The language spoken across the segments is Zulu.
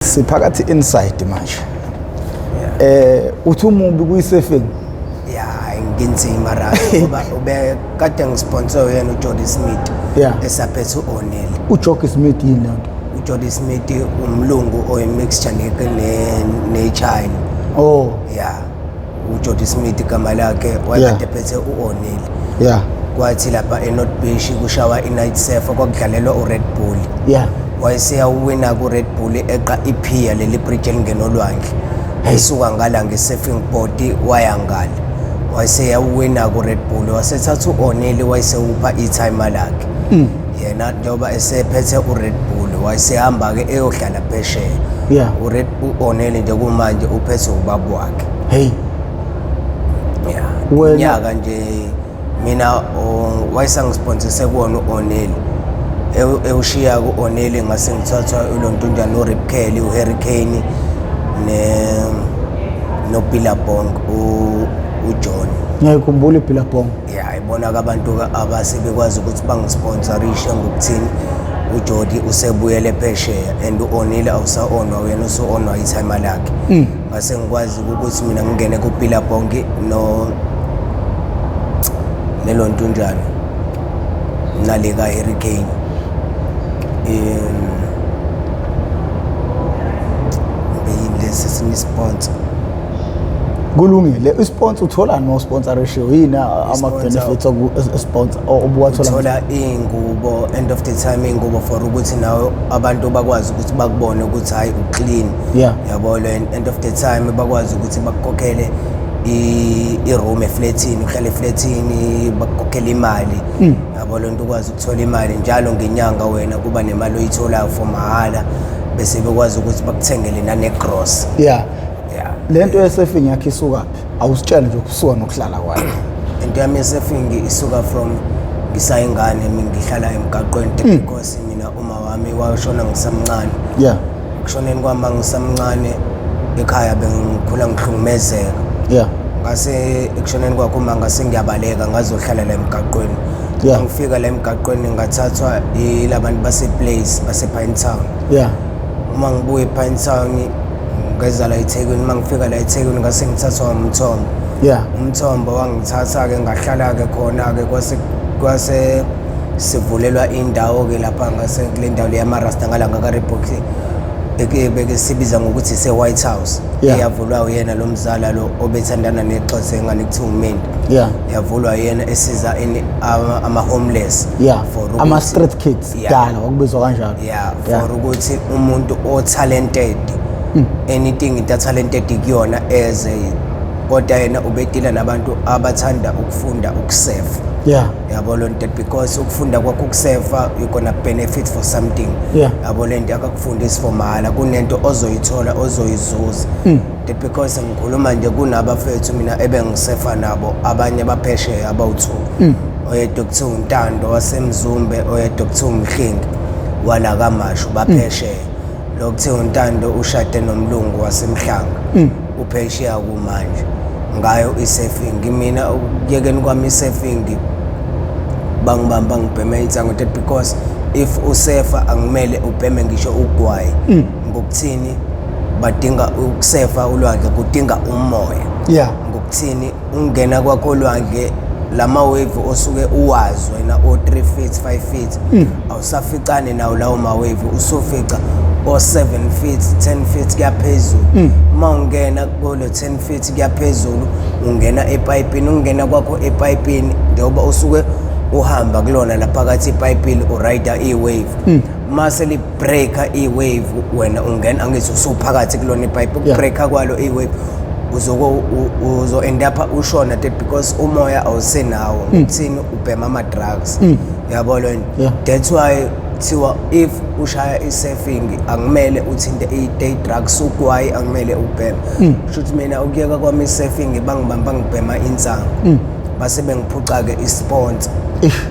siphakathi inside manje. Uthi umubi kuyisurfing? Yeah, nginzima right ngoba ube kade ngisponsor yena uJody Smith. Esaphethe uO'Neil. uJody Smith yini lento? uJody Smith umlungu oyimixture neChina. Oh, yeah. uJody Smith igama lakhe wayekade ephethe uO'Neil. Yeah. Kwathi lapha eNorth Beach kushawa iNight Surf kwakudlalelwa uRed Bull. Yeah. Wayeseyawina kuRed Bull eqa iPier leli bridge elingenolwandle. Esuka ngala ngesurfing board wayangala. Wayeseyawina kuRed Bull wasethatha uO'Neil wayesewupha itime lakhe. Yena njengoba esephethe uRed Bull wayesehamba ke eyohlala phesheya. Yeah. uO'Neil nje kumanje uphethe ubaba wakhe. Hey. Yeah. Nyaka nje mina wayesangisponsorse kuona uO'Neil. Ewushiya kuO'Neil ngase ngithathwa uLontunjana uRip Kelly uHurricane noBillabong uJohn. Ngiyakhumbula iBillabong. Yeah, ibona ke abantu abasebekwazi ukuthi bangisponsorishe ngokuthini uJody usebuyele phesheya and uO'Neil awusa-onwa wena usu-onwa itime lakhe. Ngase ngikwazi ukuthi mina ngingene kuBillabong neLontunjana naleka Hurricane. Beyilesi sinisponsor. Kulungile isponsor uthola no sponsor ratio yini ama benefits oku sponsor obuwathola? Uthola ingubo end of the time ingubo for ukuthi nawe abantu bakwazi ukuthi bakubone ukuthi hayi uclean. Yeah. Yabo lo end of the time bakwazi ukuthi bakukhokhele iroom eflatini uhlala eflatini bakukhokhela imali. Yabo lo nto ukwazi ukuthola imali njalo ngenyanga wena kuba nemali oyithola for mahala bese bekwazi ukuthi bakuthengele nane gross. Yeah. Lento yesurfing yakhe isuka phi? Awusitshela nje ukusuka nokuhlala kwayo. Into yami yesurfing isuka from ngisayingane mina ngihlala emgaqweni because mina uma wami washona ngisamncane. Yeah. Kushoneni kwami ngisamncane ekhaya bengikhula ngihlukumezeka. Yeah. Ngase ekushoneni kwakho uma ngase ngiyabaleka ngazohlala la emgaqweni. Yeah. Ngifika la emgaqweni ngathathwa ilabantu base-Place base-Pine Town. Yeah. Uma ngibuye ePine Town ngeza la eThekwini mangifika la eThekwini ngase ngithathwa umthombo. Yeah. Umthombo wangithatha ke ngahlala ke khona ke kwase sivulelwa indawo ke lapha ngase kule ndawo leyamarasta ngalanga kaReebok beke sibiza ngokuthi se-White House. Yavulwa uyena lo mzala lo obethandana neXhosa engane kuthiwa uMendi. Yeah. Yavulwa yena esiza ama homeless. Yeah. Ama street kids dala wakubizwa kanjalo. Yeah, for ukuthi umuntu o talented anything into talented kuyona eze kodwa yena ubedila nabantu abathanda ukufunda ukusurf. Yeah. Yabo lo nto because ukufunda kwakho ukusurfa you gonna benefit for something. Yeah. Yabo le nto akakufundisi for mahala kunento ozoyithola ozoyizuza. That because ngikhuluma nje kunabafethu mina ebengisurfa nabo abanye baphesheya abawu2. Oyedwa kuthiwa uNtando waseMzumbe oyedwa kuthiwa uMhlengi wala kaMashu baphesheya. Lokuthiwa uNtando ushade nomlungu waseMhlanga uphesheya kumanje ngayo isurfing mina ukuyekeni kwami isurfing bangibamba ngibheme itsango that because if usurfa angimele ubheme ngisho ugwayi ngokuthini badinga ukusurfa ulwandle kudinga umoya. Yeah. Ngokuthini ungena kwakho olwandle lama wave osuke uwazi wena o 3 feet 5 feet awusaficane nawo lawo ma wave usofica o 7 feet 10 feet kuyaphezulu. Uma ungena kolo 10 feet kuyaphezulu ungena epipini ungena kwakho epipini njengoba usuke uhamba kulona laphakathi epipini urider iwave. Mase li breaker iwave wena ungena angithi usuphakathi kulona ipipe ukubreaker kwalo iwave uzo end up ushona that because umoya awusenawo ngokuthini ubhema ama drugs. Yabo lo nto that's why thiwa if ushaya isurfing angimele uthinte i-day drugs ugwayi angimele ubhema. Shuthi mina ukuyeka kwami isurfing bangibamba ngibhema insango base bengiphuca ke isponsor.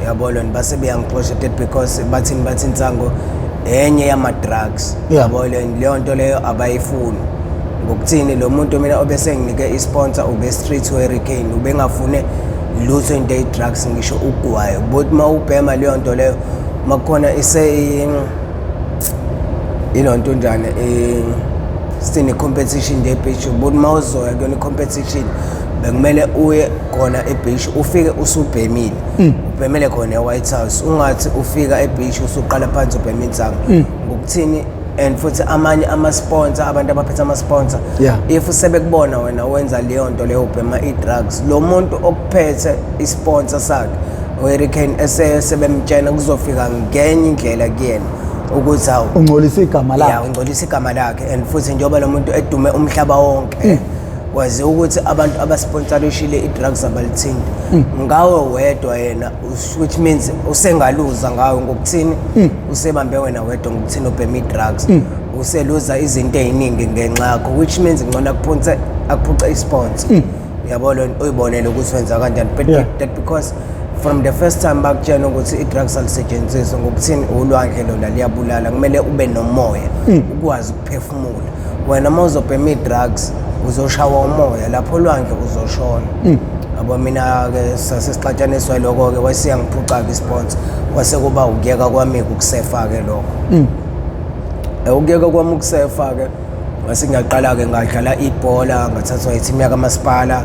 Yabo lo nto base beyangiphosha that because bathi insango enye yama drugs. Yabo leyo nto leyo abayifuni ngokuthini lo muntu mina obese nginike isponsor ube street Hurricane ubengafune lutho into e drugs ngisho ugwayo but mawubhema leyo nto leyo makhona ilonto njani sine competition nje e-beach ubuthi mawuzoya kuyona i-competition bekumele uye khona e-beach ufike usubhemile ubhemele khona e-White House ungathi ufika e-beach usuqala phansi ubhema intsangu ngokuthini and futhi amanye ama-sponsor abantu abaphethe ama-sponsor if sebekubona wena wenza leyo nto leyo ubhema i-drugs lo muntu okuphethe i-sponsor sakhe u-Hurricane sebemtshena kuzofika ngenye indlela kuyena ukuthi hawu ungcolisa igama lakhe ungcolisa igama lakhe and futhi njengoba lo muntu edume umhlaba wonke wazi ukuthi abantu abasponsorishile i-drugs abalithinta ngawe wedwa yena which means usengaluza ngawe ngokuthini usebambe wena wedwa ngokuthini ubhema i-drugs useluza izinto eziningi ngenxa yakho which means ngcono akuphuca i-sponsor yabona uyibonele ukuthi wenza kanjani but that because from the first time bakutshena ukuthi i-drugs alisetshenziswa ngokuthini ulwandle lona liyabulala kumele ube nomoya ukwazi ukuphefumula wena mawuzobhema i-drugs uzoshawa umoya lapho olwandle uzoshona yabo mina-ke sasesixatshaniswa lokho-ke wasiyangiphuca-ke i-sponsor kwasekuba ukuyeka kwami ukusefa-ke lokho ukuyeka kwami ukusefa-ke ngase ngiyaqala-ke ngadlala ibhola ngathathwa ithimu yakamasipala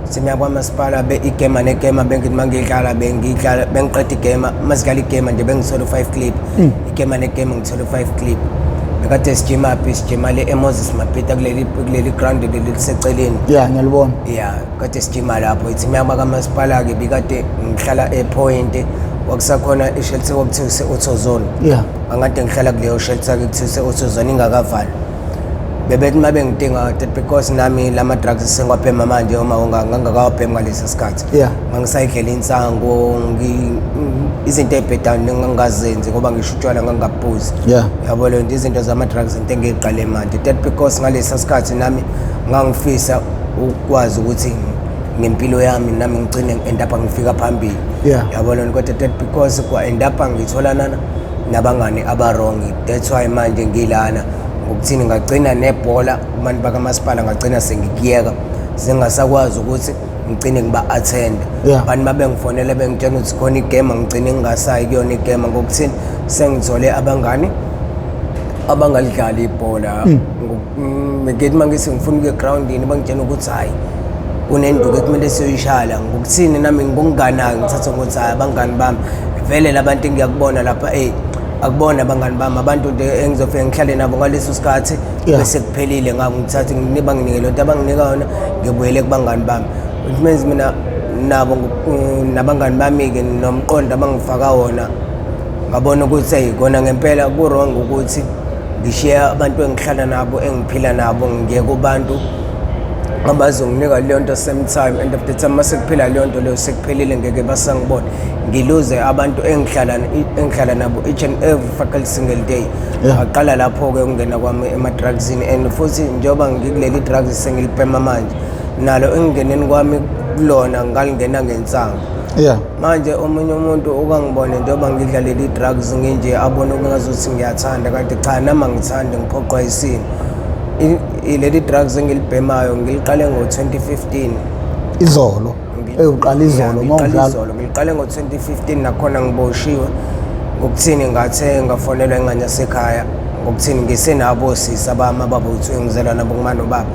ithimu yakwamasipala igema negema bengithi mangidlala bengiqeda igema mazidlala igema nje bengithola u-5 clip igema negema ngithola u-5 clip bekade sijima le-Moses Mabhida kuleli ground leli liseceleni ngiyalibona kade sijima lapho ithimu yakamasipala-ke bikade ngihlala e-Point wakusakhona i-shelter kwakuthiwa ise-Autozone angade ngihlala kuleyo shelter-ke kuthiwa ise-Autozone ingakavalwa bebethi uma bengidinga that because nami lama-drugs sengiwabhema manje uma ngangakawabhemi ngalesi sikhathi ngangisayidlela insango izinto ey'bhedane ngangazenzi ngoba ngisho utshwala ngangingabhuzi yabo leyo nto izinto zama-drugs into engiyiqale manje that because ngalesi sikhathi nami ngangifisa ukwazi ukuthi ngempilo yami nami ngigcine end up ngifika phambili yabo leyo kodwa that because kwa-end up ngitholana nabangani aba-wrong that's why manje ngilana ngokuthini ngagcina nebhola abantu bakamasipala ngagcina sengikuyeka sengasakwazi ukuthi ngigcine ngiba-attend abantu babengifonele bengitshena ukuthi khona igame ngigcine ngingasayi kuyona igame ngokuthini sengithole abangani abangalidlali ibhola ngithi uma ngithi ngifuna ukuya egrawundini bangitshena ukuthi hhayi kunenduku ekumele siyoyishala ngokuthini nami ngokungana-ke ngithatha ngokuthi hhayi abangani bami vele labantu engiyakubona lapha akubona abangani bami abantu nje engizofike ngihlale nabo ngaleso sikhathi bese kuphelile ngithathe banginike lonto abanginika yona ngibuyele kubangani bami which means mina nabo nabangani bami-ke nomqondo abangifaka wona ngabona ukuthi kona ngempela ku-wrong ukuthi ngishiye abantu engihlala nabo engiphila nabo ngiye kubantu abazonginika leyo nto same time and of the time mase kuphela leyo nto leyo sekuphelile ngeke basangibona ngiluze abantu engihlala nabo each and every fucking single day ngaqala lapho-ke ukungena kwami ema-drugsini and futhi njengoba ngikuleli drugs sengilibhema manje nalo engingeneni kwami kulona ngalingena ngensango manje omunye umuntu ukangibone njengoba ngidlaleli i-drugs nginje abone ukungazuthi ngiyathanda kanti cha nama ngithanda ngiphoqwa yisini leli drugs engilibhemayo ngiliqale ngo-2015 izolo uqala izolo ngiliqale ngo-2015 nakhona ngiboshiwe ngokuthini ngathe ngafonelwa ingane yasekhaya ngokuthini ngisenabo sisi abami ababuthiwe ngizalwa nabo kumano baba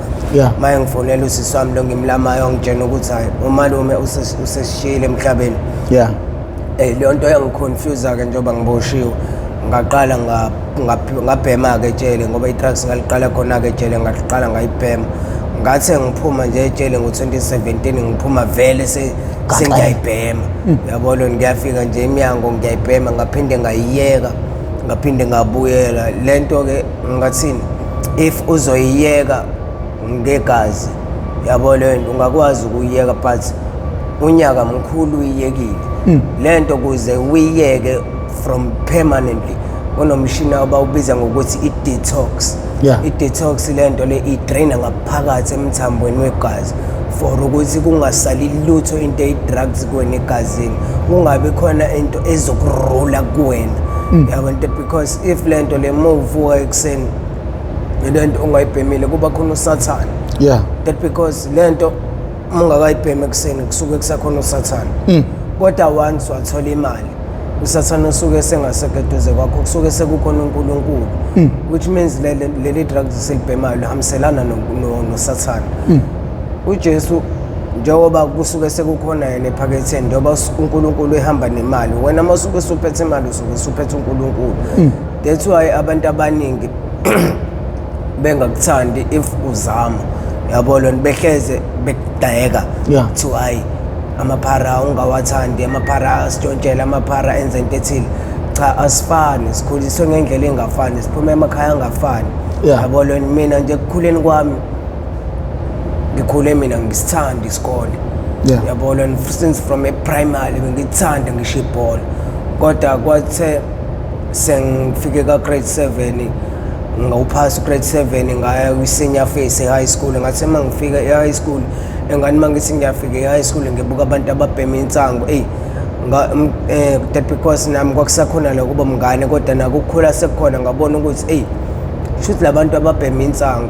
maye ngifonela usisi wami lo ngimlamayo ngitshena ukuthi hhayi umalume usesishiyile emhlabeni leyo nto yangiconfuse-ke njengoba ngiboshiwe ngaqala ngabhema-ke etshele ngoba i-drugs ngaliqala khona-ke etshele ngaqala ngayibhema ngathi ngiphuma nje etshele ngo-2017 ngiphuma vele sengiyayibhema yabona ngiyafika nje emnyango ngiyayibhema ngaphinde ngayiyeka ngaphinde ngabuyela le nto-ke ngathini if uzoyiyeka ngegazi yabo leyo nto ungakwazi ukuyiyeka but unyaka mkhulu uyiyekile le nto kuze uyiyeke from permanently kunomshini abawubiza ngokuthi i-detox i-detox le nto le idraina ngaphakathi emthambweni wegazi for ukuthi kungasali lutho into eyi-drugs kuwena egazini kungabi khona into ezokurula kuwena yabona because if le nto le muvuka ekuseni le nto ungayibhemile kuba khona usathane that because le nto ungakayibhemi ekuseni kusuke kusakhona usathane kodwa once wathola imali usathane usuke sengasekho eduze kwakho kusuke sekukhona uNkulunkulu, which means leli drugs selibhemayo lihambiselana nosathane. uJesu njengoba kusuke sekukhona yena ephaketheni, njengoba uNkulunkulu ehamba nemali, wena masuke usuphethe imali usuke usuphethe uNkulunkulu. That's why abantu abaningi bengakuthandi if uzama, yabona, behleze bekudayeka to hayi amaphara ungawathandi, amaphara asitshontshela, amaphara enza into ethile. Cha, asifani, sikhuliswe ngendlela engafani, siphuma emakhaya angafani, yabona. Mina nje ekukhuleni kwami ngikhule mina ngisithanda isikole, yabona, since from primary ngithanda ngisho ibhola, kodwa kwathe sengifike ka grade 7 ngawuphasa grade 7 ngaya kwi-senior phase high school. Ngathi mangifika e-high school, engani mangithi ngiyafika e-high school ngibuka abantu ababhema insango, that because nami kwakusakhona la kuba mngane, kodwa nakukhula sekukhona ngabona ukuthi shuthi labantu ababhema insango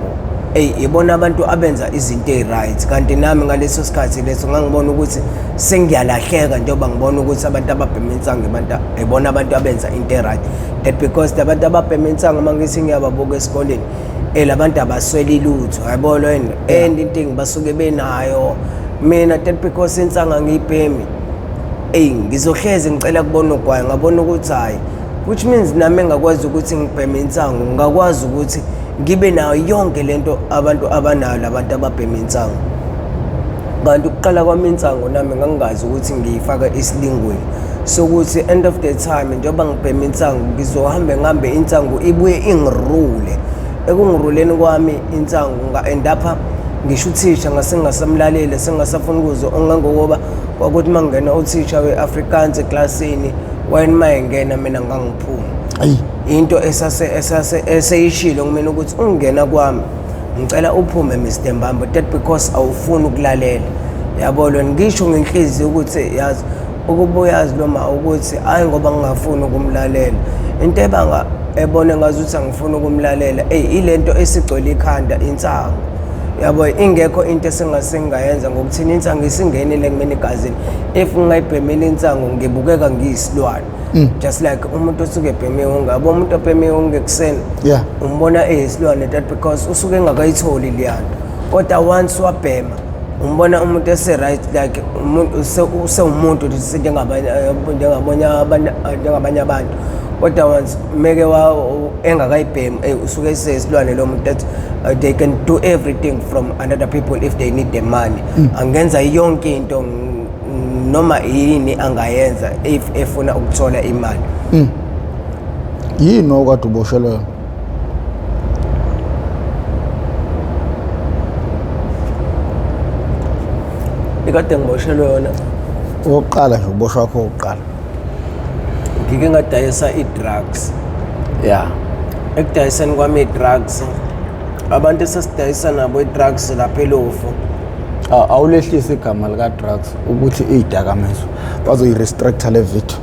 ibona abantu abenza izinto right. Kanti nami ngaleso sikhathi leso ngangibona ukuthi sengiyalahleka njengoba ngibona ukuthi abantu ababhema insango ibona abantu abenza into right. That because abantu ababhema insango mangithi ngiyababuka esikoleni, labantu abasweli lutho, yabona wena, and into basuke benayo. Mina that because insanga ngiyibhemi, ngizohleze ngicela kubona ugwayi, ngabona ukuthi hayi, which means nami engakwazi ukuthi ngibheme insango, ngakwazi ukuthi ngibe nayo yonke lento abantu abanayo labantu ababhema insango. Kanti ukuqala kwami insango nami ngangingazi ukuthi ngiyifaka isilingweni sokuthi end of the time njengoba ngibhema insango ngizohambe ngambe insango ibuye ingirule. Ekungiruleni kwami insango nga-endapha ngisho uthisha ngasengasamlaleli, sengasafuna ukuzo, ongangokuba kwakuthi mangena uthisha we-Afrikaans eklasini, wayena engena mina ngangiphuma. Into eseyishilo kumina ukuthi ungena kwami ngicela uphume Mr Mbambo, that because awufuni ukulalela, yabona. Ngisho ngenhliziyo ukuthi yazi ukuba uyazi noma ukuthi hayi ngoba ngingafuni ukumlalela, into ebanga ebone ngazuthi angifuni ukumlalela ilento esigcwele ikhanda, insango, yabo. Ingekho into esengayenza ngokuthina insango isingenile kumina egazini. If ngingayibhemeli insango ngibukeka ngiyisilwane, just like umuntu osuke ebheme unga, yabo. Umuntu obheme unga ekuseni umbona eyisilwane, that because usuke engakayitholi liyanto, kodwa once wabhema umbona umuntu ese-right, like umuntu usewumuntu njengabanye abantu, kodwa once meke engakayibhemi usuke eseyisilwane lo muntu, that they can do everything from another people if they need the money. Angenza yonke into noma yini angayenza if efuna ukuthola imali. Yini okade uboshelwe yona? Ikade ngiboshelwe yona okokuqala nje, uboshwa wakho okokuqala ngike ngadayisa i-drugs. Ekudayiseni kwami i-drugs, abantu esasidayisa nabo i-drugs lapha eLofu. Awulehlisa igama lika-drugs ukuthi iyidakamizwa, bazoyi-restricta le video.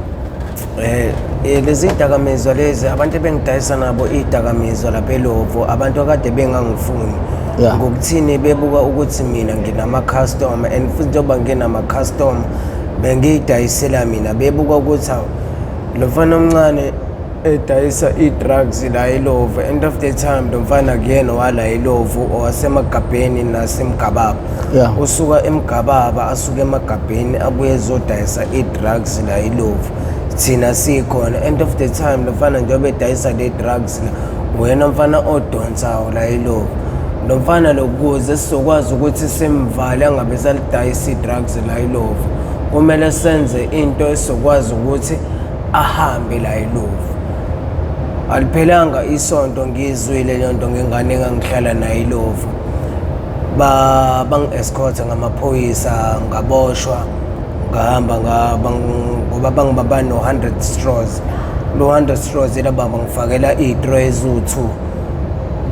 Lezi idakamizwa lezi abantu ebengidayisa nabo idakamizwa lapha eLofu, abantu akade bengangifuni. Ngokuthini bebuka ukuthi mina nginama-customer, and futhi njengoba nginama-customer bengiyidayisela mina, bebuka ukuthi lo mfana omncane edayisa i-drugs la eLofu. End of the time lo mfana kuyena wala eLofu owasemagabheni nasemgababa, usuka emgababa asuke emagabheni abuye ezodayisa i-drugs la eLofu, thina sikhona. End of the time lo mfana njengoba edayisa le-drugs la, wena mfana odonsayo la eLofu, lo mfana lokuze sizokwazi ukuthi simvale angabe salidayisa i-drugs la eLofu, kumele senze into esizokwazi ukuthi ahambe la eLofu. Aliphelanga isonto ngizwile le nto ngengane engangihlala nayo eLofu, bangi-escorta ngamaphoyisa, ngaboshwa, ngahamba ngoba bangibaba no-100 straws. Lo 100 straws laba bangifakela i-draw eziwu-2,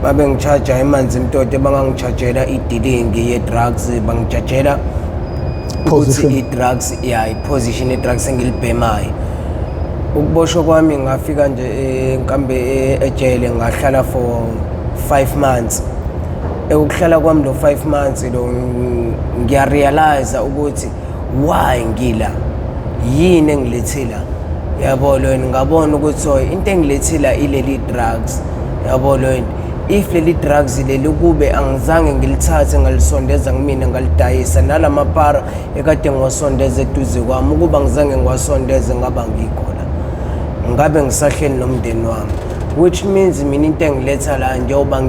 babe ngicharge emanzi imtoto, bangangichargela idilingi ye-drugs, bangichargela ukuthi i-drugs, i-position ye-drugs engilibhemayo. Ukuboshwa kwami ngafika nje nkambe ejele, ngahlala for 5 months. Ukuhlala kwami lo 5 months lo ngiyarealize ukuthi why ngila, yini engilethela, yabo lweni ngabona ukuthi into engilethela ileli drugs yabo lweni if leli drugs leli kube angizange ngilithathe ngalisondeza kumina ngalidayisa nalamapara ekade ngiwasondeza eduze kwami ukuba ngizange ngiwasondeze ngaba ngikhola ngabe ngisahleli nomndeni wami which means mina into engiletha la njengoba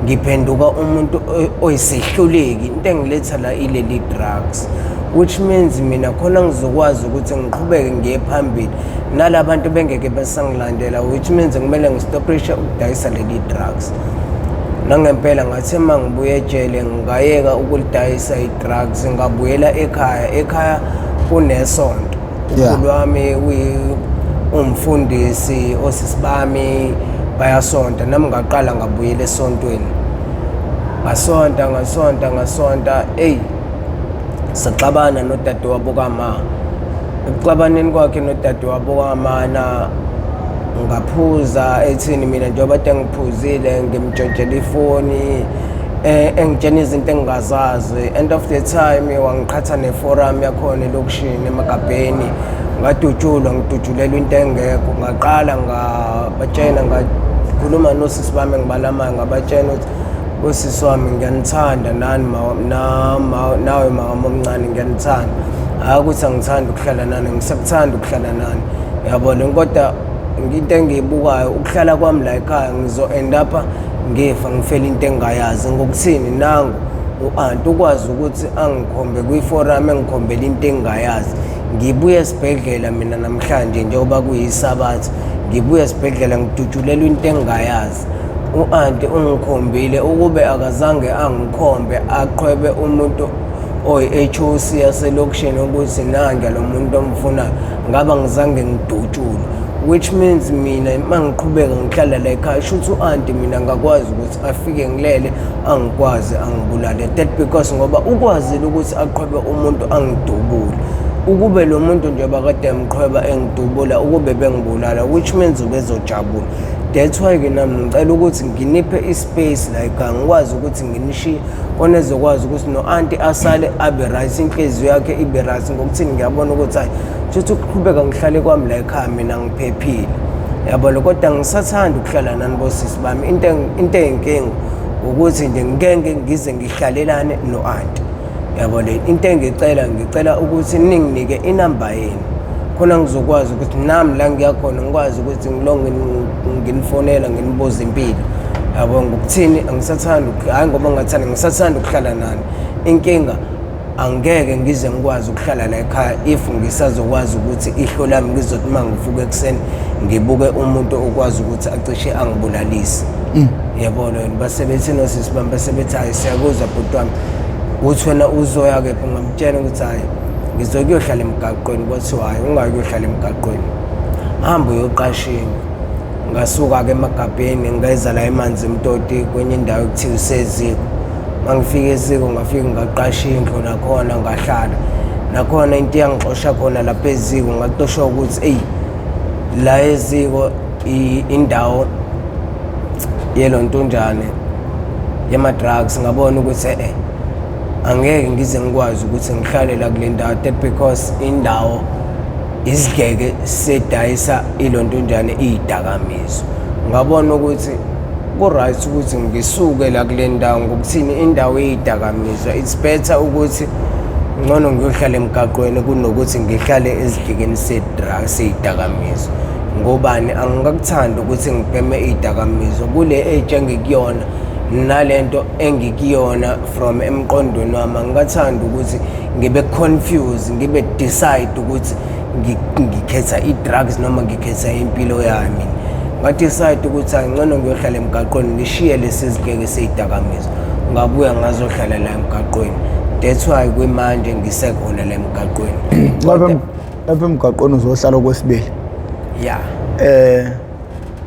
ngiphenduka umuntu oyisehluleki into engiletha la ileli drugs which means mina khona ngizokwazi ukuthi ngiqhubeke ngiye phambili nalabantu bengeke basangilandela which means kumele ngistoprishe ukudayisa leli drugs nangempela ngathi mangibuye ejele ngayeka ukulidayisa i-drugs ngabuyela ekhaya kunesonto ukhulu wami umfundisi osisibami bayasonta nami ngaqala ngabuyela esontweni ngasonta saxabana nodadewabo kama ekuxabaneni kwakhe nodadewabo kamana ngaphuza ethini mina njengoba kade ngiphuzile ngimtshontshelwa ifoni engitshena izinto engingazazi end of the time wangiqhatha neforum yakhona elokushini emagabheni ngadutshulwa ngidutshulelwa into engekho ngaqala ngabatshena ngakhuluma nosisi bami engibalamayo ngabatshena ukuthi usisi wami ngiyanithanda nani nawe mama omncane ngiyanithanda hayi ukuthi angithandi ukuhlala nani ngisekuthanda ukuhlala nani yabona kodwa into engiyibukayo ukuhlala kwami la ekhaya ngizo-end up ngifa ngifela into engingayazi ngokuthini nangu u-anti ukwazi ukuthi angikhombe kwiforum engikhombela into engingayazi ngibuye esibhedlela mina namhlanje njengoba kuyisabatha ngibuye esibhedlela ngidutshulelwa into engingayazi u-anti ungikhombile ukube akazange angikhombe aqhwebe umuntu oyi-HOC yaselokishini ukuthi nanga lo muntu omfunayo ngaba ngizange ngidutshulwe which means mina mangiqhubeka ngihlala la ekhaya shuthi u-anti mina ngakwazi ukuthi afike ngilele angikwazi angibulale that because ngoba ukwazile ukuthi aqhwebe umuntu angidubule ukube lo muntu njengoba kade emqhweba engidubula ukube bengibulala which means ubezojabula that's why ke nami ngicela ukuthi nginiphe ispace like angikwazi ukuthi nginishiye kona ezokwazi ukuthi no-anti asale abe right inhliziyo yakhe ibe right ngokuthini ngiyabona ukuthi hayi futhi ukuqhubeka ngihlale kwami la ekhaya mina ngiphephile yabona kodwa ngisathanda ukuhlala nani bosisi bami into eyinkinga ukuthi nje ngeke ngize ngihlalelane no-anti yabona into ngicela ukuthi ninginike inamba yenu khona ngizokwazi ukuthi nami la ngiyakhona ngikwazi ukuthi ngilonge nginifonela nginibuza impilo yabo ngokuthini angisathanda hayi ngoba ngingathanda ngisathanda ukuhlala nani inkinga angeke ngize ngikwazi ukuhlala la ekhaya if ngisazokwazi ukuthi ihlo lami ngizothi mangivuka ekuseni ngibuke umuntu okwazi ukuthi acishe angibulalise yabona basebethi nosisi bami basebethi hayi siyakuzwa bhuti wami uthi wena uzoya kephi ngamtshela ukuthi hayi ngizokuyohlala emgaqweni kwathiwa hayi ungayohlala emgaqweni hamba uyoqashini ngasuka-ke emagabheni ngeza la emanzi emtoti kwenye indawo ekuthiwa useziko mangifika eziko ngafika ngaqasha indlu nakhona ngahlala nakhona into yangixosha khona lapha eziko ngaqoshwa ukuthi eyi la eziko indawo yelontonjane yama-drugs ngabona ukuthi angeke ngize ngikwazi ukuthi ngihlale la kule ndawo that because indawo isigeke sedayisa ilontonjane iyidakamizwa ngabona ukuthi ku-right ukuthi ngisuke la kule ndawo ngokuthini indawo eyidakamizwa it's better ukuthi ngcono ngiyohlala emgaqweni kunokuthi ngihlale ezigekeni seyidakamizwa ngobani angikakuthandi ukuthi ngibheme iyidakamizwa kule age engikuyona nalento engikuyona from emqondweni wami ngikathanda ukuthi ngibe confused ngibe decide ukuthi ngikhetha i-drugs noma ngikhetha impilo yami ngadecide ukuthi angcono ngiyohlala emgaqweni ngishiye lesi zigeke seyidakamizwa ngabuya ngazohlala la emgaqweni that's why kwemanje ngisekhona la emgaqweni lapha emgaqweni uzohlala okwesibili yeah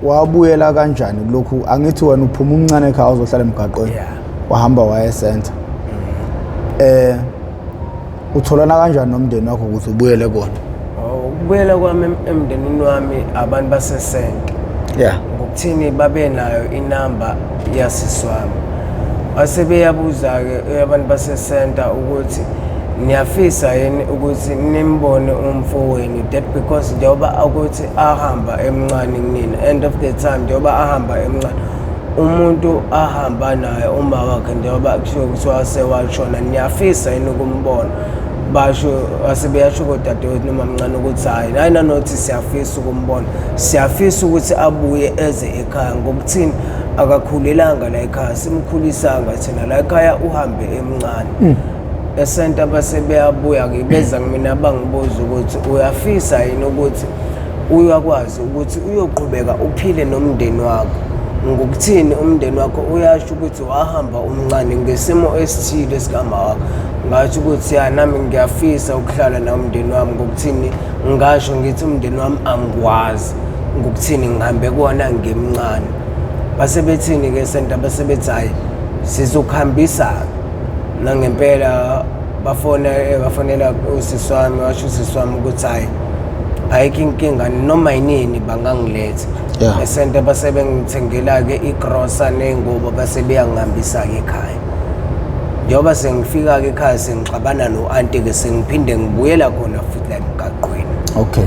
wabuyela kanjani kulokhu angithi wena uphuma umncane ekhaya uzohlala emgaqweni wahamba waya center utholana kanjani nomndeni wakho ukuthi ubuyele kona ukubuyela kwami emndenini wami abantu basesenta ngokuthini babe nayo inamba yasisi wami base beyabuza-ke abantu basesenta ukuthi niyafisa yini ukuthi nimbone umfowenu that because njengoba ukuthi ahamba emncane kunina end of the time njengoba ahamba emncane umuntu ahamba naye uma wakhe njengoba kusho kuthiwa sewashona niyafisa yini ukumbona basho asebeyasho kodadewethu noma mncane ukuthi hayi hayi nanothi siyafisa ukumbona siyafisa ukuthi abuye eze ekhaya ngokuthini akakhulelanga la ekhaya simkhulisanga thina la ekhaya uhambe emncane esenta basebeyabuya ke beza kumina bangibuza ukuthi uyafisa yini ukuthi uyakwazi ukuthi uyoqhubeka uphile nomndeni wakho ngokuthini umndeni wakho uyasho ukuthi wahamba umncane ngesimo esithile sikama wakho ngasho ukuthi ya nami ngiyafisa ukuhlala na umndeni wami ngokuthini ngasho ngithi umndeni wami angikwazi ngokuthini ngihambe kuona ngemncane basebethini ke senta basebethi hayi sizokuhambisa nangempela bafonela usisi wami washo usisi wami ukuthi hayi ayikho inkinga noma yini bangangiletha esente basebengithengela ke igrosa nengubo basebeyangihambisa ke ekhaya njengoba sengifika ke ekhaya sengixabana no-anti ke sengiphinde ngibuyela khona futhi la emgaqweni. Okay,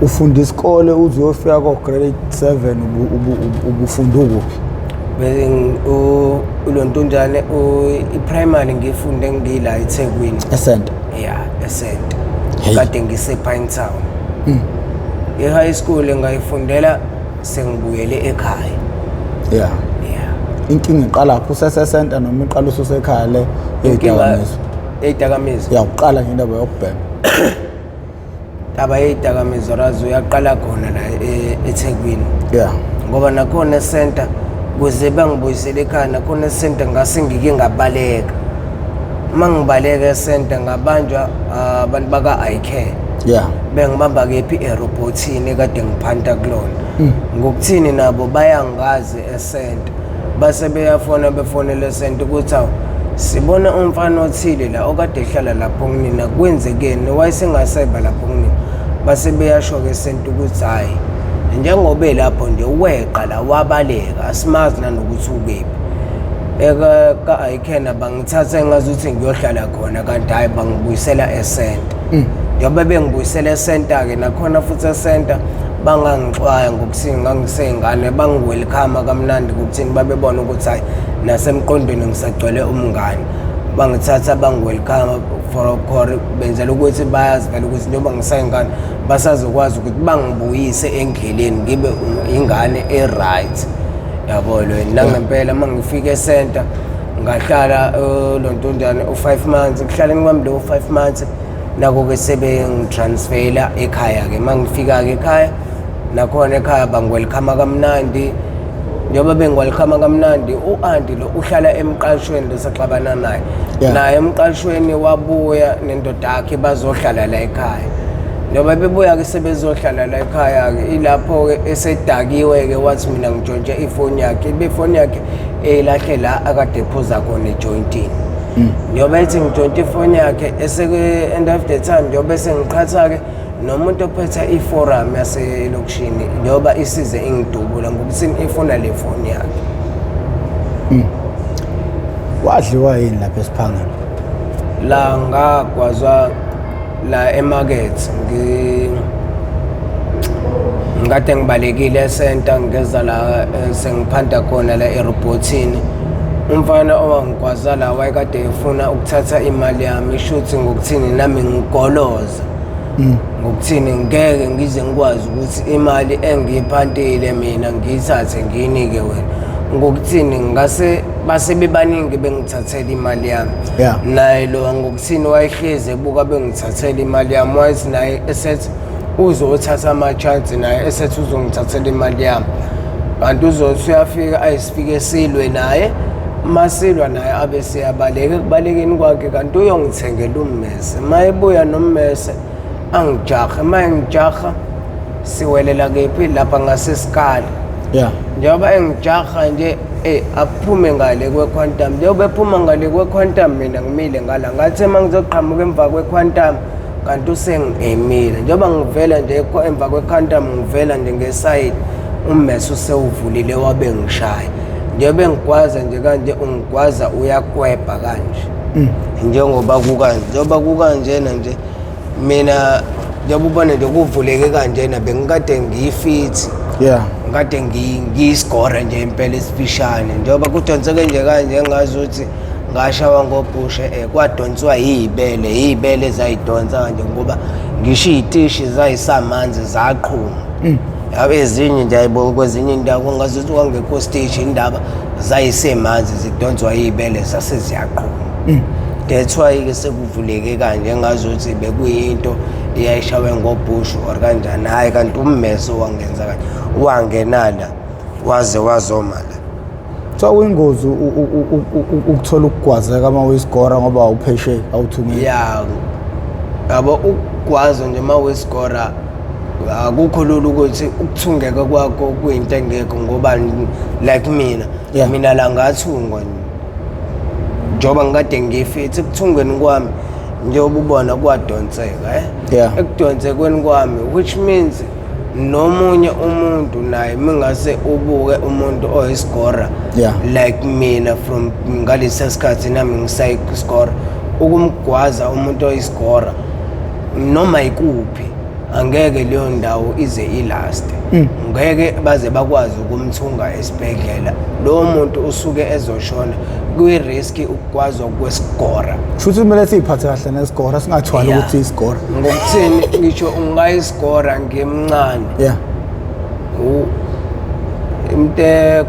ufunda isikole uze uyofika ko-grade 7 ubufunda ukuphi? Ulontonjane i-primary ngifunde ngila eThekwini. Esente? Yeah, Esente. Kade ngise-Pinetown. I-high school ngayifundela sengibuyele ekhaya. Yeah. Inkinga iqala lapho usesesenta noma iqala ususekhaya le eyidakamizwa? Eyidakamizwa. Ya uqala ngendaba yokubhema. Aba eyidakamizwa razo uyaqala khona la eThekwini. Yeah. Ngoba nakhona center kuze bangibuyisele ekhaya nakhona center ngase ngike ngabaleka. Mangibaleka center ngabanjwa abantu baka iCare. Yeah. Bengibamba kephi erobotini kade ngiphanta kulona. Ngokuthini nabo bayangazi esenta. Base befonele esenta ukuthi awu sibona umfana othile la okade ehlala lapho kunina kwenzekeni wayesengaseba lapho kunina. Base beyasho ke esenta ukuthi hayi njengoba lapho nje weqa la wabaleka asimazi nanokuthi ukephi. Eka iCare bangithatha engazuthi ngiyohlala khona kanti hayi bangibuyisela esenta. Njengoba bengibuyisela esenta ke nakhona futhi esenta bangangixwaya ngokuthini ngangisengane bangiwelcome kamnandi ngokuthini babebona ukuthi hayi nasemqondweni ngisagcwele umngane bangithatha bangiwelcome for benzela ukuthi bayazi vele ukuthi njengoba ngisengane basazokwazi ukuthi bangibuyise endleleni ngibe ingane e-right yabo lo nangempela mangifika esenta ngahlala lontonjane u5 months kuhlaleni kwami lo 5 months nako ke sebengitransfera ekhaya ke mangifika ke ekhaya nakhona ekhaya bangiwelcome kamnandi njengoba bengiwelcome kamnandi u-anti lo uhlala emqashweni lesaxabana naye naye emqashweni wabuya nendoda yakhe bazohlala la ekhaya njengoba bebuya ke sebezohlala la ekhaya ke ilapho ke esedakiwe ke wathi mina ngijontshe ifoni yakhe befoni yakhe elahle la akade ephuza khona ejointini. Njengoba ethi ngijontshe ifoni yakhe eseke end of the time njengoba sengiqhatha ke nomuntu ophethe iforum yaselokishini njengoba isize ingidubula ngokuthi ifuna le foni yakhe. Wadliwa yini lapha esiphangeni? La ngagwazwa la emarket ngikade ngibalekile esenta ngeza la sengiphanda khona la erobotini. Umfana owangigwaza la wayekade efuna ukuthatha imali yami ishuthi ngokuthini nami ngigoloza. Ngokuthini ngeke ngize ngikwazi ukuthi imali engiyiphantile mina ngiyithathe ngiyinike wena. Ngokuthini ngase base bebaningi bengithathela imali yami. Naye lo ngokuthini wayehleze ebuka bengithathela imali yami wayethi naye esethi uzothatha ama chance naye esethi uzongithathela imali yami. Kanti uzothi uyafika ayisifike silwe naye masilwa naye abe siyabaleka kubalekeni kwakhe kanti uyongithengela ummese mayebuya nommese angijaha mangijaha siwelela kephi lapha ngasesikali. Njengoba engijaha nje aphume ngale kwequantum njengoba ephuma ngale kwequantum mina ngimile ngala ngathi mangizoqhamuka emva kwequantum kanti usengiemile njengoba ngivela nje emva kwequantum ngivela nje ngeside ummese usewuvulile wabe ngishaya njengoba engigwaza nje kanje ungigwaza uyakwebha kanje njengoba kukanjena nje mina njengoba ubona nje kuvuleke kanjena bengikade ngiyifit ngikade ngiyisigora nje impela esifishane njengoba kudonseke nje kanje ngazi ukuthi ngashawa ngobhushe kwadonswa iy'bele zayidonsa kanje ngoba ngisho iy'tishi zayisamanzi zaqhuma yabe ezinye nje ayibo kwezinye indawo ngazuthi kwangekho stage indaba zayisemanzi zidonswa iy'bele zaseziyaqhuma that's why-ke sekuvuleke kanje ngazuthi bekuyinto eyayishawe ngobhushu or kanjani hhayi kanti ummeso wangenza kanje wangenala waze wazoma la so kuyingozi ukuthola ukugwazeka uma uyisigora ngoba awupheshe awuthungile yabo ukugwaza nje uma uyisigora akukho lula ukuthi ukuthungeka kwakho kuyinto engekho ngoba like mina la ngathungwa njengoba ngikade ngifithi ekuthungweni kwami njengoba ubona kwadonseka ekudonsekweni kwami which means nomunye umuntu naye mingase ubuke umuntu oyisigora like mina from ngalesi sikhathi nami ngisayisigora ukumgwaza umuntu oyisigora noma ikuphi angeke leyo ndawo ize ilast ngeke baze bakwazi ukumthunga esibhedlela lo muntu usuke ezoshona kwi-risk ukugwazwa kwesigora futhi kumele siyiphathe kahle nesigora singathwali ukuthi isigora ngokuthini ngisho ungayisigora ngemncane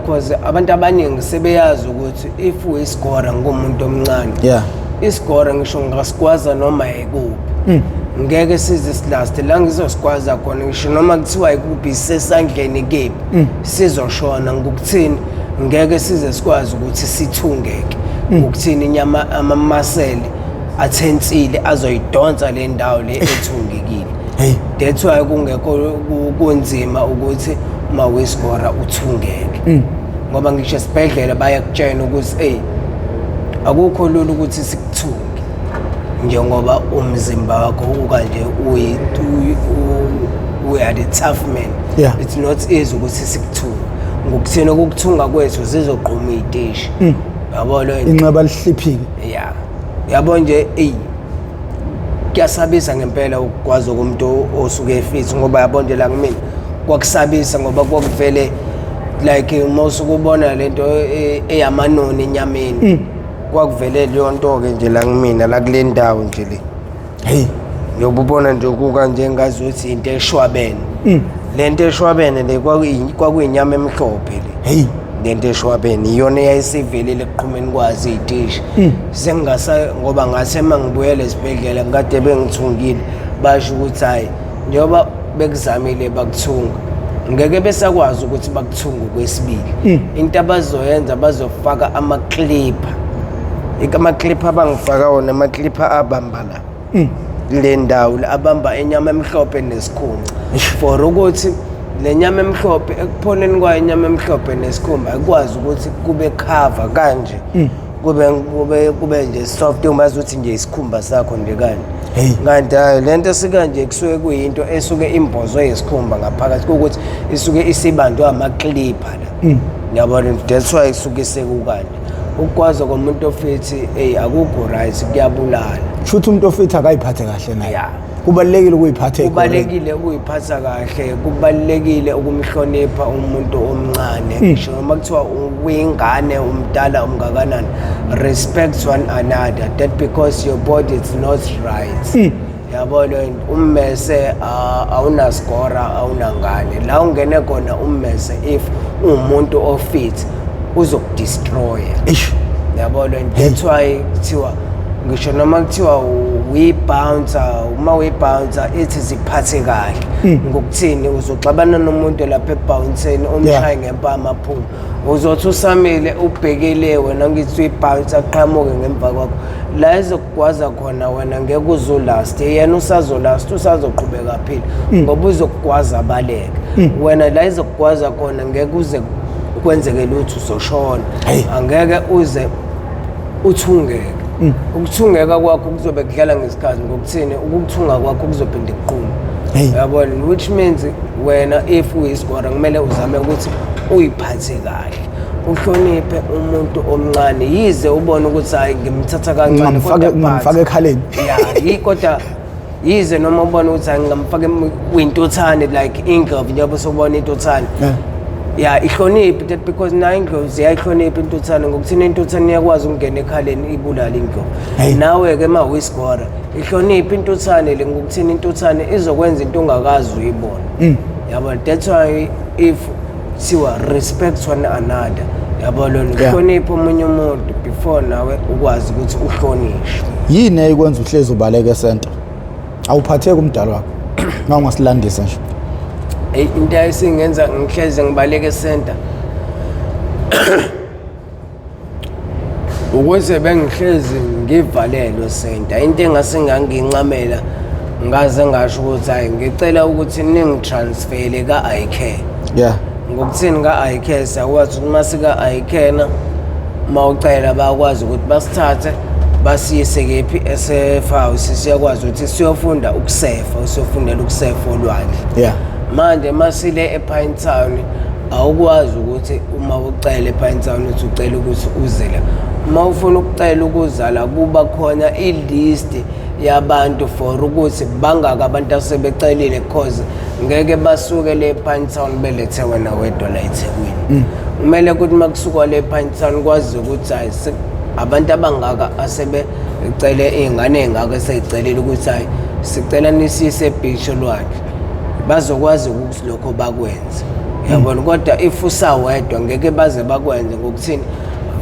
cause abantu abaningi sebeyazi ukuthi if uyisigora ngumuntu omncane isigora ngisho ngasigwaza noma yikuphi ngeke size silast la ngizosigwaza khona ngisho noma kuthiwa ikuphi sesandleni kephi sizoshona ngokuthini ngeke size sikwazi ukuthi sithungeke ngokuthini inyama amamaseli athensile azoyidonsa le ndawo le ethungekile that's why kungekho kunzima ukuthi uma uyisigora uthungeke ngoba ngisho esibhedlela bayakutshela ukuthi akukho lula ukuthi sikuthunge njengoba umzimba wakho ukanje we are the tough man it's not easy ukuthi sikuthunge ngokuthina ukuthunga kwethu zizoqhuma iy'teshi yabo lo inxeba lihliphile yabo nje kuyasabisa ngempela ukukwazi komuntu osuke efit ngoba yabo nje la kumina kwakusabisa ngoba kwakuvele like uma usukubona lento eyamanoni enyameni kwakuvele leyo nto-ke nje la kumina la kule ndawo nje le yoba ubona nje kukanje ngazi ukuthi into eshwabene le nto eshwabene le kwakuyinyama emhlophe le le nto eshwabene iyona eyayisivelile ekuqhumeni kwazi iy'tishi ngoba ngase uma ngibuyela esibhedlela ngikade bengithungile basho ukuthi hhayi njengoba bekuzamile bakuthunga ngeke besakwazi ukuthi bakuthunge okwesibili into abazoyenza bazofaka amaklipha amaklipha abangifaka wona amaklipha abamba la le ndawo abamba enyama emhlophe nesikhumba for ukuthi le nyama emhlophe ekupholeni kwayo inyama emhlophe nesikhumba akwazi ukuthi kube cover kanje kube nje soft ungazi ukuthi nje isikhumba sakho nje kanje kanti hayi lento sikanje kusuke kuyinto esuke imbozwe yesikhumba ngaphakathi ukuthi isuke isibandwe amaklipha la yabona that's why isuke sekukanje ukwazi komuntu ofithi akukho right kuyabulala futhi umuntu ofithi akayiphathe kahle naye kubalekile ukuyiphatha kahle kubalekile ukumhlonipha umuntu omncane ngisho noma kuthiwa uyingane umdala umngakanani respect one another that because your body is not right yabona ummese awunasigora awunangane la ungene khona ummese if umuntu ofit uzokudestroya yabona that's why kuthiwa ngisho noma kuthiwa uyibouncer uma uyibouncer ithi ziphathe kahle ngokuthini uzoxabana nomuntu lapha ebounceni umshaye ngempama phuma uzothi usamile ubhekele wena ngithi uyibouncer aqhamuke ngemva kwakho la ezokugwaza khona wena ngeke uzolast yena usazolast usazoqhubeka phila ngoba uzokugwaza abaleka wena la ezokugwaza khona ngeke uze kwenzeke lutho uzoshona angeke uze uthungeke ukuthungeka kwakho kuzobe kudlala ngesikhathi ngokuthini ukuthunga kwakho kuzophinde kuqhuma yabona which means wena if uyisigora kumele uzame ukuthi uyiphathe kahle uhloniphe umuntu omncane yize ubone ukuthi hayi ngimthatha kancane ngimfaka ekhaleni yeah kodwa yize noma ubone ukuthi hayi ngamfaka kwintuthane like inglovu njengoba sobona intuthane yeah ihloniphe that because na inglovu ziyayihlonipha intuthane ngokuthina intuthane iyakwazi ukungena ekhaleni ibulala inglovu nawe ke mawisigora ihloniphe intuthane le ngokuthina intuthane izokwenza into ongakazi uyibona yabo that's why if siwa respect one another yabo lo uhloniphe omunye umuntu before nawe ukwazi ukuthi uhlonishwe yini ayikwenza uhlezi ubaleke center awuphatheke umdala wakho ngawungasilandisa nje into ayisingenza ngihleze ngibaleke center ukuze bengihlezi ngivalelwe center into engase ngangincamela ngaze ngasho ukuthi hayi ngicela ukuthi ningitransfere ka-iCare ngokuthini ka-iCare siyakwazi ukuthi masika iCare mawucela bayakwazi ukuthi basithathe basiyise kephi SF house siyakwazi ukuthi siyofunda ukusefa usiyofundela ukusefa olwandle manje masile ePine Town awukwazi ukuthi uma ucela ePine Town uthi ucela ukuthi uzele uma ufuna ukucela ukuzala kuba khona ilist yabantu for ukuthi bangaka abantu asebecelile cause ngeke basuke le Pine Town belethe wena wedwa la eThekwini kumele ukuthi makusuka le Pine Town kwazi ukuthi hayi abantu abangaka asebecele izingane ezingaka eseyicelile ukuthi hayi sicela nisise eBeach olwandle bazokwazi ukuthi lokho bakwenze yabona kodwa if usawedwa ngeke baze bakwenze ngokuthini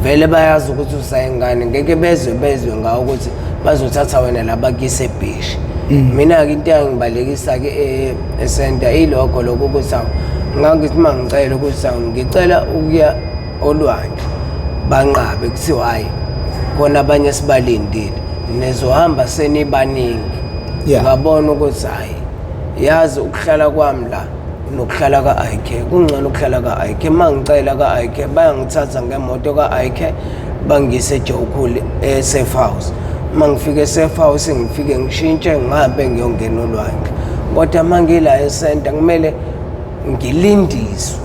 vele bayazi ukuthi usayingane ngeke bezwe ngawo ukuthi bazothatha wena labakise eBeach mina ke into yangibalekisa ke eCenter ilokho lokho ukuthi ngangithi mangicela ukuthi ngicela ukuya olwandle banqabe kuthiwa hayi khona abanye sibalindile nezohamba senibaningi ngabona ukuthi hayi yazi ukuhlala kwami la nokuhlala ka-iCare kungcono ukuhlala ka-iCare mangicela ka-iCare bayangithatha ngemoto ka-iCare bangise eJokhulu eSafe House mangifike eSafe House ngifike ngishintshe ngihambe ngiyongena olwandle kodwa mangila eCenter kumele ngilindiswe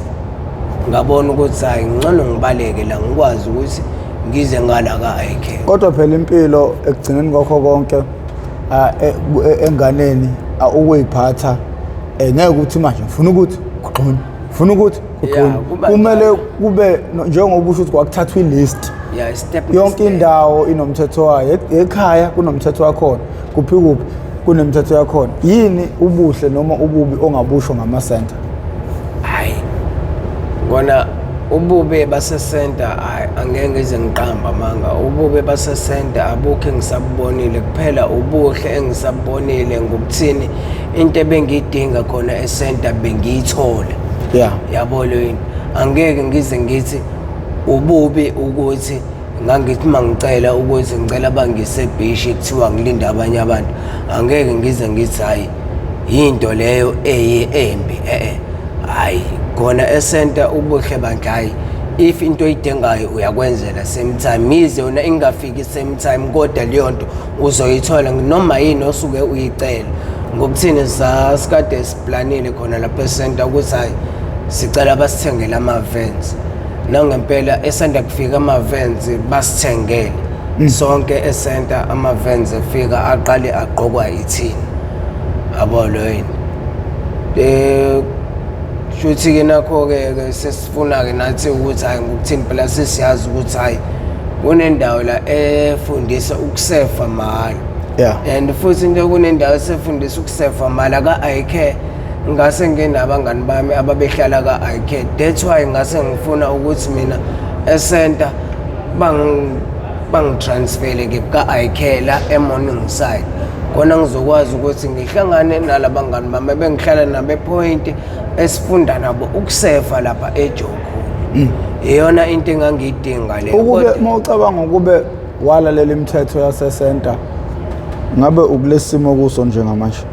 ngabona ukuthi hayi ngcono ngibaleke la ngikwazi ukuthi ngize ngala ka-iCare kodwa phela impilo ekugcineni kwakho konke enganeni ukuyiphatha ngeke ukuthi manje ngifuna ukuthi kuqhona ngifuna ukuthi kuqhona kumele kube njengoba usho ukuthi kwakuthathwa ilist yonke indawo inomthetho wayo ekhaya kunomthetho wakhona kuphi kunemithetho yakhona yini ubuhle noma ububi ongabusho ngama-center hayi ngona ububi base-center angeke ngize ngiqamba manga ububi base-center abukho engisabubonile kuphela ubuhle engisabubonile ngokuthini into ebengiyidinga khona e-center bengiyithole yabo yini angeke ngize ngithi ububi ukuthi ngangithi mangicela ukuthi ngicela bangise eBeach kuthiwa ngilinda abanye abantu angeke ngize ngithi hayi into leyo embi hayi khona e-center ubuhle bandla hayi if into oyidingayo uyakwenzela same time yize yona ingafiki same time kodwa leyo nto uzoyithola noma yini osuke uyicela ngokuthini sasikade siplanile khona lapha e-center ukuthi hayi sicela basithengele ama-vans nangempela e-center kufika ama-vans basithengele sonke e-center ama-vans efika aqale aqokwa ithini yabo lo yini shuthi-ke nakho-ke sesifuna-ke nathi ukuthi hayi ngokuthini phela sesiyazi ukuthi hayi kunendawo la efundisa ukusefa mahhala and futhi into kunendawo esefundisa ukusefa mahhala ka-iCare ngase nginabangani bami ababehlala ka-iCare that's why ngase ngifuna ukuthi mina e-center bangitransfere ke ka-iCare la eMorningside khona ngizokwazi ukuthi ngihlangane nalabangani bami bengihlala nabo ePoint esifunda nabo ukusefa lapha eJokhulu iyona into engangiyidinga le ukube mawucabanga ukube walalela imithetho yase-center ngabe ukulesimo kuso njengamanje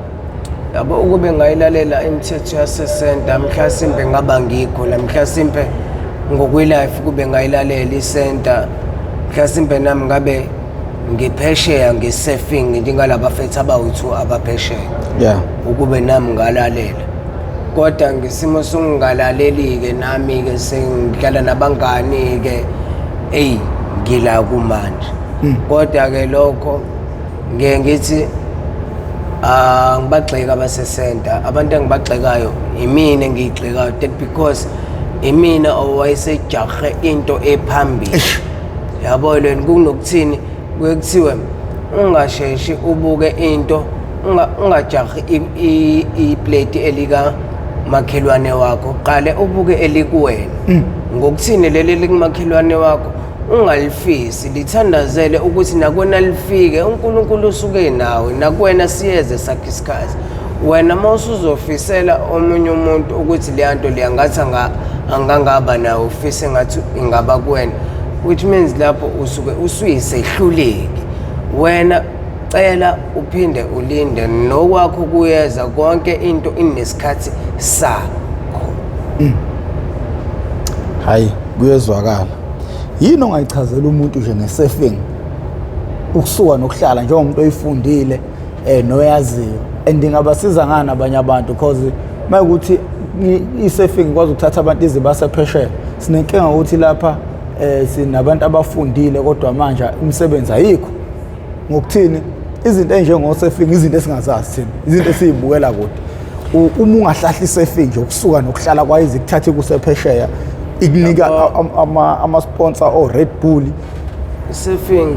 yabo ukube ngayilalela imithetho yase-center mhlasimpe ngaba ngikho la mhlasimpe ngokwelife kube ngayilalela i-center mhlasimpe nami ngabe ngiphesheya nge-surfing njengalaba bafethu abawu-2 abaphesheya ukube nami ngalalela kodwa ngisimo sokungalaleli-ke nami-ke sengidlala nabangani-ke ngila kumanje. Kodwa-ke lokho ngeke ngithi ngibagxeka abasesenta, abantu engibagxekayo imina engiyigxekayo, that because imina owayesejahe into ephambili. Yabo lweni kunokuthini kuyekuthiwe ungasheshi ubuke into, ungajahi iplate elika makhelwane wakho, qale ubuke elikuwena. Ngokuthini leli likumakhelwane wakho ungalifisi, lithandazele ukuthi nakwena lifike. uNkulunkulu usuke nawe, nakwena siyeze sakhe isikhathi. Wena mawusuzofisela omunye umuntu ukuthi le nto le angathi angangaba nawe, ufise ngathi ingaba kuwena, which means lapho usuke usuyisehluleki. Wena cela uphinde ulinde nokwakho kuyeza, konke into inesikhathi sakho. Hayi kuyezwakala. Yini ongayichazela umuntu nje ngesurfing? Ukusuka nokuhlala njengomuntu oyifundile noyaziyo, and ingabasiza ngani abanye abantu because mayukuthi isurfing kwazi ukuthatha abantu izibasa phesheya. Sinenkinga ukuthi lapha sinabantu abafundile kodwa manje imisebenzi ayikho. Ngokuthini izinto enjengo surfing izinto esingazazi thina, izinto esizibukela kude. Uma ungahlahla isurfing nje ukusuka nokuhlala kwayizi kuthathe kusephesheya ikunika ama-sponsor Red Bull. Surfing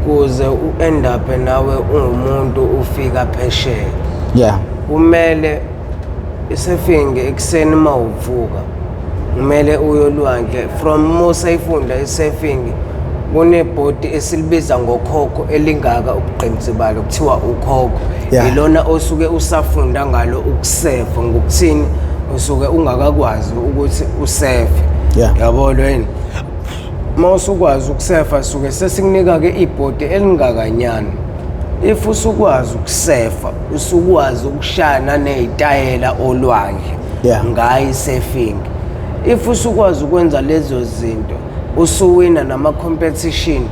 kuze u-end up nawe ungumuntu ufika phesheya. Kumele isurfing ekuseni mawuvuka kumele uyolwandle. From mosayifunda isurfing kunebhodi esilibiza ngokhokho elingaka ubuqinisi balo kuthiwa ukhokho. Ilona osuke usafunda ngalo ukusefa. Ngokuthini usuke ungakakwazi ukuthi usefe. Yabo lweni mawusukwazi ukusefa suke sesikunika ke ibhodi elingakanyana. If usukwazi ukusefa usukwazi ukushana nezitayela olwandle ngayi surfing. If usukwazi ukwenza lezo zinto usuwina nama competition.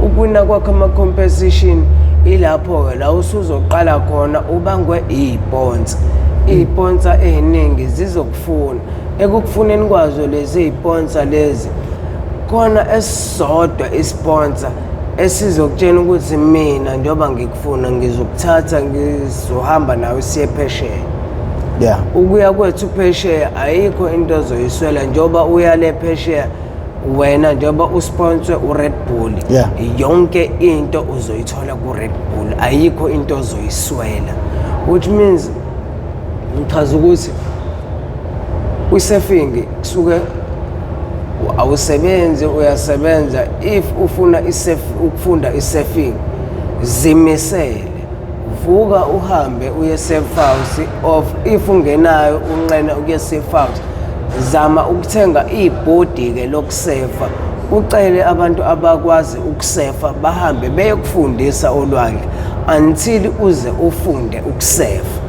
Ukwina kwakho ama competition ilapho la usuzoqala khona ubangwe isponsor. Isponsor eziningi zizokufuna. Ekukufuneni kwazo lezi isponsor lezi khona esizodwa isponsor esizokutshena ukuthi mina njengoba ngikufuna ngizokuthatha ngizohamba nawe siye phesheya. Ukuya kwethu phesheya ayikho into ozoyiswela njengoba uya le phesheya wena njengoba usponsor uRed Bull. Yonke into uzoyithola kuRed Bull, ayikho into ozoyiswela, which means ngichaza ukuthi kwi-surfing kusuke awusebenzi uyasebenza. If ufuna ukufunda isurfing zimisele, vuka uhambe uye surf house, of if ungenayo unqena ukuye surf house zama ukuthenga ibhodi ke lokusefa. Ucele abantu abakwazi ukusefa bahambe beyokufundisa olwandle until uze ufunde ukusefa.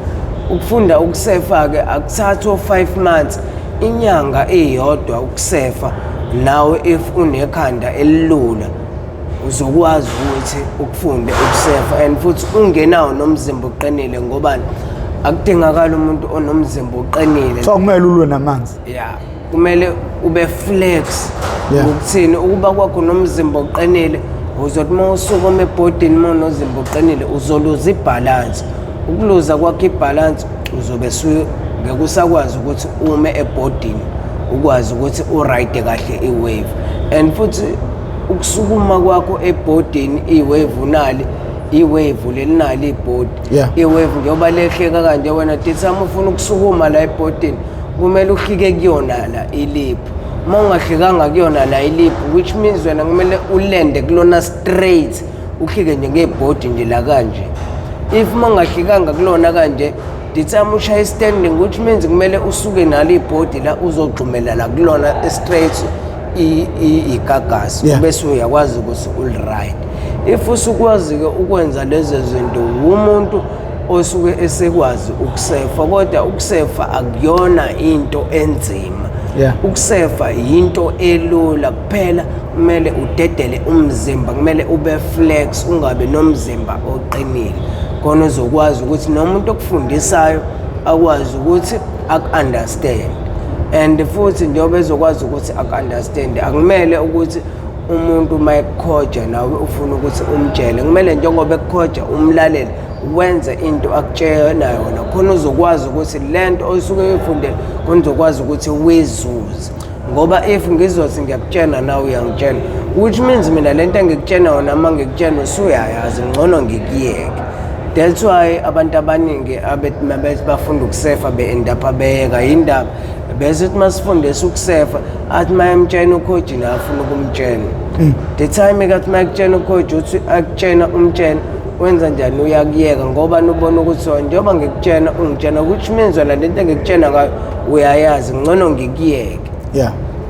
Ukufunda ukusefa ke akuthathi 5 months, inyanga eyodwa ukusefa. Nawe if unekhanda elilula uzokwazi ukuthi ukufunde ukusefa, and futhi ungenawo nomzimba oqinile ngoba akudingakala umuntu onomzimba oqinile. So kumele ulwe namanzi. Kumele ube flex. Ukuthini ukuba kwakho nomzimba oqinile uzothi mawusuka emebhodini mawunozimba oqinile uzoluza ibalance. Ukuluza kwakho ibalance uzobe ngeke usakwazi ukuthi ume ebhodini ukwazi ukuthi uride kahle iwave, and futhi ukusukuma kwakho ebhodini iwave unali iwave lelinali ibhodi. Iwave njengoba lehleka kanje wena dithi ufuna ukusukuma la ebhodini kumele uhlike kuyona la iliphu. Mawungahlekanga kuyona la iliphu, which means wena kumele ulende kulona straight uhlike nje ngebhodi nje la kanje. If mawungahlekanga kulona kanje dithi ushaya standing, which means kumele usuke nalo ibhodi la uzogxumela la kulona straight igagasi bese uyakwazi ukuthi ulride. If usukwazi ke ukwenza lezi zinto umuntu osuke esekwazi ukusefa, kodwa ukusefa akuyona into enzima. Ukusefa into elula kuphela, kumele udedele umzimba, kumele ube flex, ungabe nomzimba oqinile khona uzokwazi ukuthi nomuntu okufundisayo akwazi ukuthi aku-understand and futhi njengoba ezokwazi ukuthi aku-understand akumele ukuthi umuntu uma ekukhoja nawe ufuna ukuthi umtshele kumele njengoba ekukhoja umlalele wenze into akutshela yona khona uzokwazi ukuthi lento osuke uyifundele khona uzokwazi ukuthi uyizuze ngoba if ngizothi ngiyakutshena nawe uyangitshena which means mina lento engikutshena yona uma ngikutshena usuyayazi ngcono ngikuyeke. That's why abantu abaningi abethi bafunda ukusefa be-end up abeyeka yindaba bese uthi masifundisa ukusefa athi mayemtshena ukhoji naye afuna ukumtshena the time ekathi mayekutshena ukhoji uthi akutshena umtshena wenza njani uyakuyeka ngoba nubona ukuthi njengoba ngikutshena ungitshena which means wena lento engikutshena ngayo uyayazi ngcono ngikuyeke.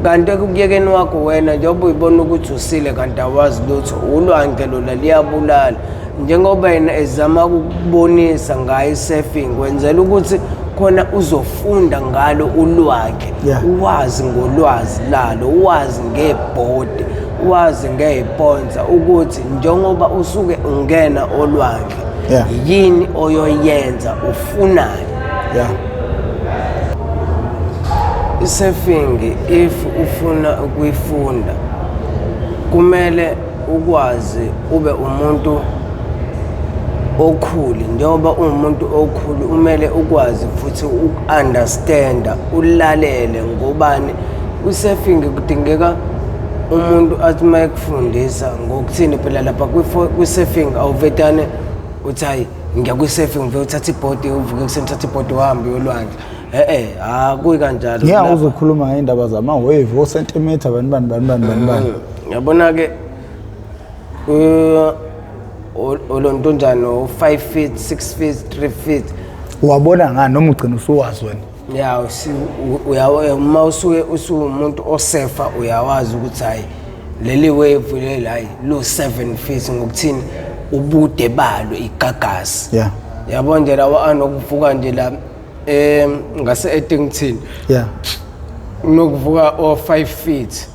Kanti ekuyekeni wakho wena njengoba uyibona ukuthi usile kanti awazi lutho ulwanke lona liyabulala njengoba yena ezama ukubonisa ngayo isurfing wenzela ukuthi khona uzofunda ngalo ulwakhe uwazi ngolwazi lalo uwazi ngebhodi uwazi ngeyiponza ukuthi njengoba usuke ungena olwandle yini oyoyenza ufunani. Isurfing if ufuna ukuyifunda kumele ukwazi ube umuntu okhulu njengoba umuntu okhulu kumele ukwazi futhi uku-understanda ulalele ngobani usurfing kudingeka umuntu athi uma ekufundisa ngokuthini phela lapha kwi-surfing awuvetane uthi hayi ngiya kwi-surfing vele uthatha ibhodi uvuke kuseni uthatha ibhodi uhambe yolwandle akuyi kanjalo. Ngiyeke uzokhuluma ngendaba zama-wave o-centimeter bani. Ngiyabona-ke olontonjana 5 feet 6 feet 3 feet wabona ngani noma ugcina usuwazi wena uma usuke usumuntu osefa uyawazi ukuthi hayi leli wave leli hayi lo 7 feet ngokuthini ubude balo igagasi yabona nje lawa anokuvuka nje la ngase Eddington nokuvuka o5 feet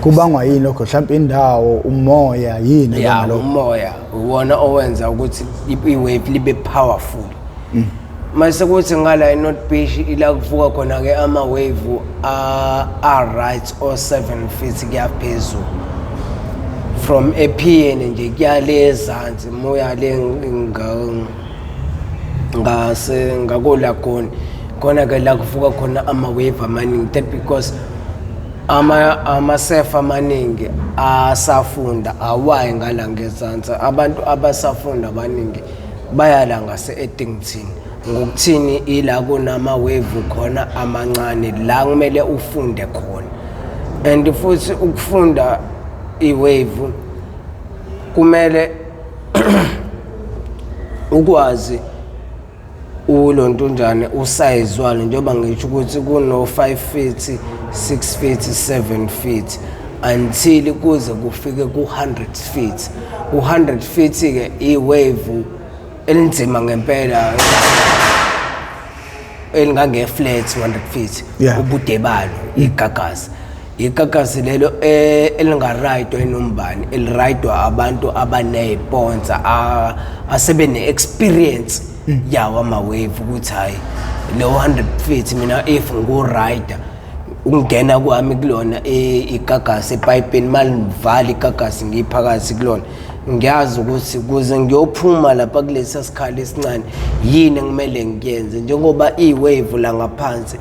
kubangwa yini lokho mhlawumbe indawo umoya yini ngalokho umoya uwona owenza ukuthi i-wave libe powerful mase kuthi ngala eNorth Beach ila kuvuka khona ke ama wave right o 7 feet kuyaphezulu from ephiyeni nje kuyale ezansi moya le ngase ngakolagoni khona ke la kuvuka khona ama wave amaningi that because ama surf amaningi asafunda awayi ngala ngezansi abantu abasafunda abaningi bayala ngase Eddington ngokuthini ila kunama wave khona amancane la kumele ufunde khona and futhi ukufunda iwave kumele ukwazi ulontonjane usize walo njengoba ngisho ukuthi kuno 5 feet 6 feet 7 feet until kuze kufike ku100 feet u100 feet ke iwave elinzima ngempela elingange flat 100 feet ubude balo igagasi lelo elingarayidwa enombani elirayidwa abantu abaneyiponza asebene experience yawa ama wave ukuthi hayi le 100 feet mina if ngurider ungena kwami kulona igagasi epipeni malivala igagasi ngiphakathi kulona ngiyazi ukuthi kuze ngiyophuma lapha kulesi sikhali esincane yini ngimele ngiyenze njengoba iwave la ngaphansi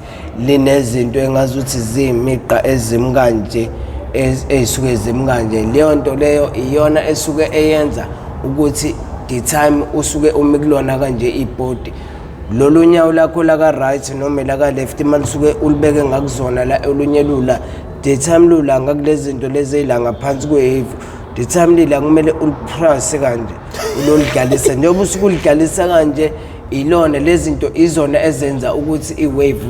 linezinto engazuthi zimiqa ezimkanje ezisuke zimkanje leyo nto leyo iyona esuke eyenza ukuthi the time usuke umikulona kanje ibhodi lolu nyawo lakho la ka right noma la ka left malisuke ulibeke ngakuzona la olunye lula the time lula ngakulezi zinto lezi la ngaphansi kwewave the time lila kumele ulipress kanje uloligalisa njengoba usuke uligalisa kanje ilona lezi zinto izona ezenza ukuthi iwave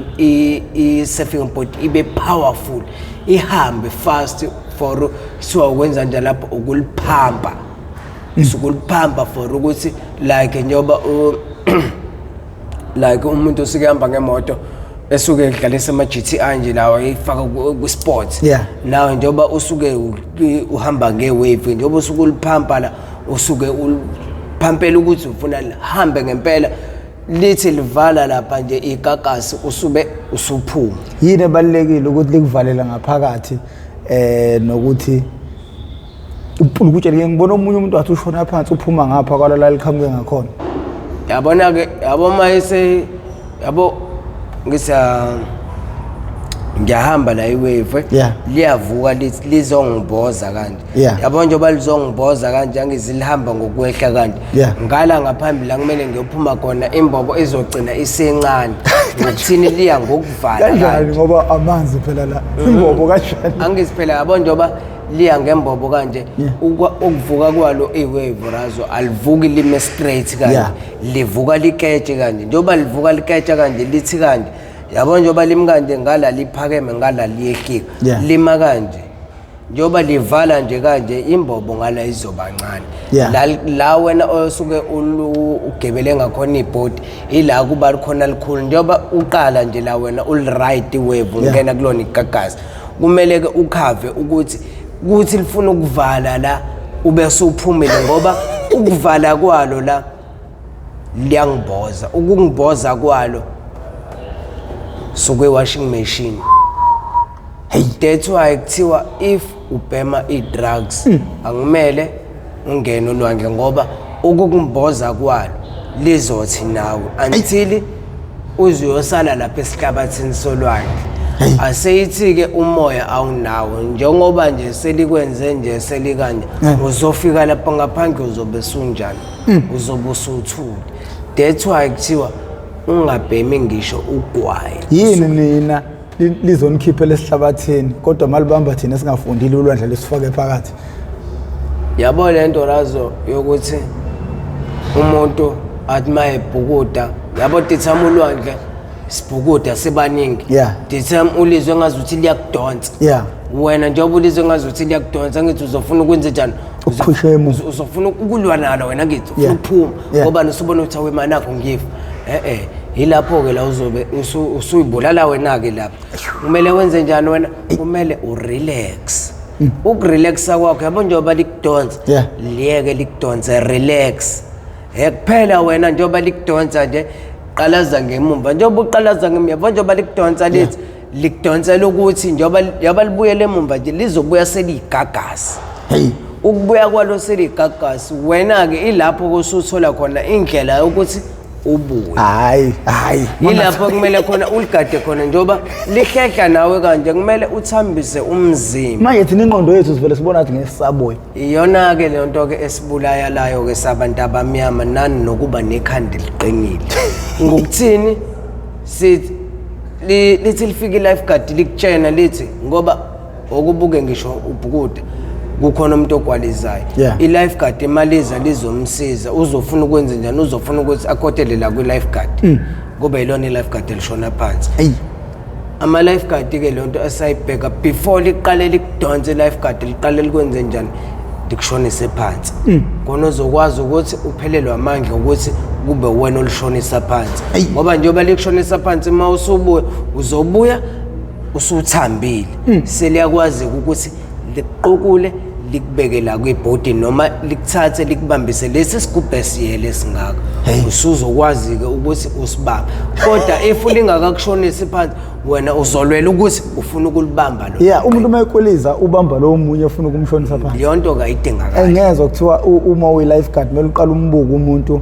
i-surfing board ibe powerful ihambe fast for so ukwenza nje lapho ukuliphampa usukuliphampa for ukuthi like njengoba like umuntu usike hamba ngemoto esuke edlalisa ama GTI nje lawa ifaka ku sports nawe njengoba usuke uhamba ngewave njengoba usuke uliphampa la usuke uliphampela ukuthi ufuna lihambe ngempela lithi livala lapha nje igagasi usube usuphuma. Yini ebalekile ukuthi likuvalela ngaphakathi nokuthi ukutshela ngibona omunye umuntu wathi ushona phansi uphuma ngapha kwala likhamuke ngakhona. Yabona ke yabo mayise yabo ngiyahamba la iwave liyavuka lizongiboza kanje yabo njengoba lizongiboza kanje angizilihamba ngokwehla kanje ngala ngaphambili la kumele ngiyophuma khona imbobo ezogcina isencane ngokuthini liya ngokuvala kanjani ngoba amanzi phela la imbobo kanjani angiziphela yabo njengoba liya ngembobo kanje ukuvuka kwalo iwave razo alivuki lime straight kanje livuka liketshe kanje njengoba livuka liketshe kanje lithi kanje yabo njengoba limkanje ngala liphakeme ngala liyehlika lima kanje njengoba livala nje kanje imbobo ngala izoba ncane la wena osuke ugebele ngakhona ibhodi ila kuba khona likhulu njengoba uqala nje la wena ul-right wave ungena kulona igagasi kumele ke ukhave ukuthi lifuna ukuvala la ube suphumile ngoba ukuvala kwalo la liyangiboza ukungiboza kwalo sokwe washing machine. That's why kuthiwa if ubhema i-drugs angimele ungene olwandle ngoba ukungimboza kwalo lizothi nawe until uzuyosala lapha esihlabathini solwandle. Aseyithi ke umoya awunawo njengoba nje selikwenze nje selikanje uzofika lapha ngaphandle uzobe sunjani uzobe usuthule. That's why kuthiwa ungabhemi ngisho ugwayi. Yini nina lizonikhipha lesihlabathini kodwa malibamba thina singafundile ulwandle lesifake phakathi. Yabo lento razo yokuthi umuntu athi mayebhukuda yabo dithama ulwandle sibhukuda sebaningi dithama ulizwe ngazuthi liyakudonsa wena njengoba ulizwe ngazuthi liyakudonsa ngithi uzofuna ukwenza njani uzofuna ukulwa nalo wena ngithi ufuna ukuphuma ngoba nisubona ukuthi awemani akho ngifa yilapho ke la uzobe usuyibulala wena ke lapha kumele wenze njani wena kumele urelax ukurelaxa kwakho yabo njengoba likudonsa liyeke likudonsa relax kuphela wena njengoba likudonsa nje qalaza ngemumva njengoba uqalaza ngemumva njengoba likudonsa lithi likudonsela ukuthi njengoba yaba libuyele emumva nje lizobuya seligagasi ukubuya kwalo seligagasi wena ke ilapho kusuthola khona indlela ukuthi ubuye hayi yilapho kumele khona uligade khona njengoba lihlehla nawe kanje kumele uthambise umzimba manje thina ingqondo yethu sivele sibona ukuthi ngesisaboy iyona ke le nto ke esibulaya layo ke sabantu abamnyama nani nokuba nekhanda liqinile ngokuthini sithi lithi lifike lifeguard likutshena lithi ngoba okubuke ngisho ubhukuda kukhona umuntu ogwalizayo i-lifeguard imaliza lizomsiza uzofuna ukwenza njani uzofuna ukuthi akhotele la kwi-lifeguard kube yilona i-lifeguard elishona phansi ama-lifeguard ke le nto esayibheka before liqale likudonse i-lifeguard liqale likwenze njani likushonise phansi khona uzokwazi ukuthi uphelelwe amandla ukuthi kube wena olishonisa phansi ngoba njengoba likushonisa phansi uma usubuya uzobuya usuthambile seliyakwazi ukuthi liqukule likubeke la kwibhodi noma likuthathe likubambise lesi sigubhu esiyele singaka usuzokwazi ke ukuthi usibamba kodwa if lingakakushonisi phansi wena uzolwela ukuthi ufuna ukulibamba lo umuntu mayekweliza ubamba lo omunye ufuna ukumshonisa phansi leyo nto kayidingakala engezwe kuthiwa uma uyi-lifeguard kumele uqala umbuko umuntu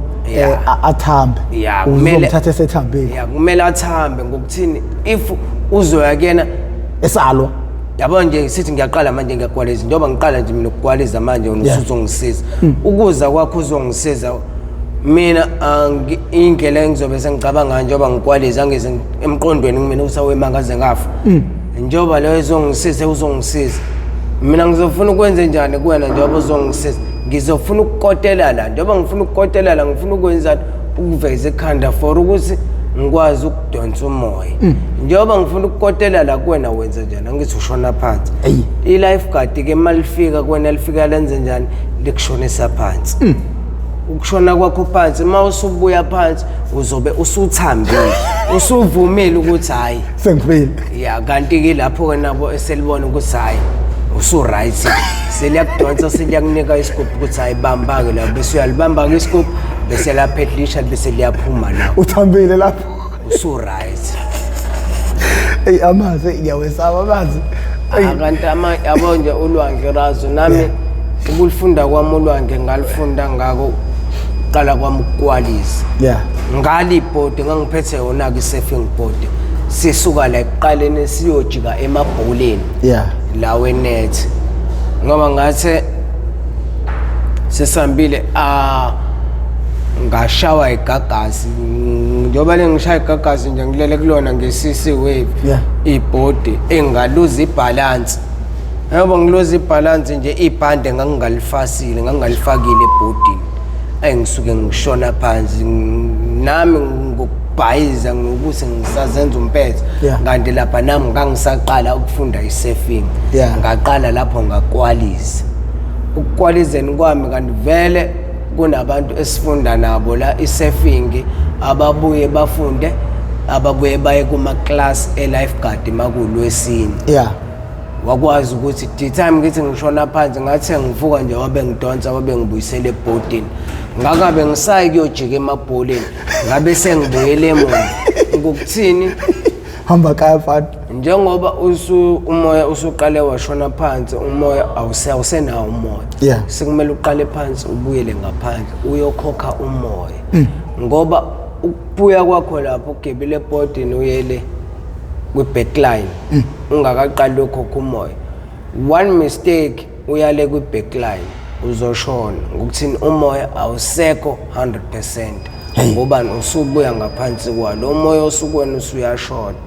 athambe uzomthatha esethambile kumele athambe ngokuthini if uzoya kuyena esalwa yabo nje sithi ngiyaqala manje ngiyagwaliza njengoba ngiqala nje mina ukugwaliza manje uzongisiza ukuza kwakho uzongisiza mina indlela engizobe sengicabanga njengoba ngigwaliza ngize emqondweni kumina usawema ngaze ngafa njengoba leyo izongisiza uzongisiza mina ngizofuna ukwenza njani kuwena njengoba uzongisiza ngizofuna ukukotela la njengoba ngifuna ukukotela la ngifuna ukwenza ukuveza ekhanda for ukuthi ngikwazi ukudonsa umoya njengoba ngifuna ukukotela la kuwena wenza njani angithi ushona phansi i-lifeguard ke malifika kuwena lifika lenze njani likushonisa phansi ukushona kwakho phansi uma usubuya phansi uzobe usuthambile usuvumile ukuthi hayi sengifile kanti ke lapho ke nabo eselibona ukuthi hayi usu-right seliyakudonsa seliyakunika isigubhu ukuthi hayi bamba-ke la bese uyalibamba-ke isigubhu bese lapha ehlisha bese liyaphuma la uthambile lapho usu right. Hey amanzi ngiyawesaba amanzi. Akanti yabo nje ulwandle razo nami ukulifunda kwami ulwandle ngalifunda ngako qala kwami ukukwalisa. Yeah. Ngali board ngangiphethe yona ke surfing board. Sisuka la eqaleni siyojika emabholeni. Yeah. Lawe net. Ngoba ngathi sesambile ngashawa igagasi njoba lengishaya igagasi nje ngilele kulona ngeCC wave ibhodi engaluza ibalance yabo ngiluza ibalance nje ibhande ngangalifakile ebhodini engisuke ngishona phansi nami ngokubhayiza ngokuthi ngisazenza umpethe kanti lapha nami ngangisaqala ukufunda isurfing ngaqala lapho ngakwalisa ukukwalizeni kwami kanti vele kunabantu esifunda nabo la isurfing ababuye bafunde ababuye baye kuma class e-lifeguard makulwesini wakwazi ukuthi the time ngithi ngishona phansi ngathi ngivuka nje wabe ngidonsa wabe ngibuyisele ebhodini ngakabe ngisayi kuyojika emabholeni ngabe sengibuyele emuva ngokuthini hamba kayafana njengoba umoya usuqale washona phansi umoya awusenawo umoya sekumele uqale phansi ubuyele ngaphandle uyokhokha umoya ngoba ukubuya kwakho lapho ugebile ebhodini uyele kwi-backline ungakaqali lokhokha umoya one mistake uyale kwi-backline uzoshona ngokuthini umoya awusekho 100% ngoba usubuya ngaphansi kwalo umoya osukwena usuyashona.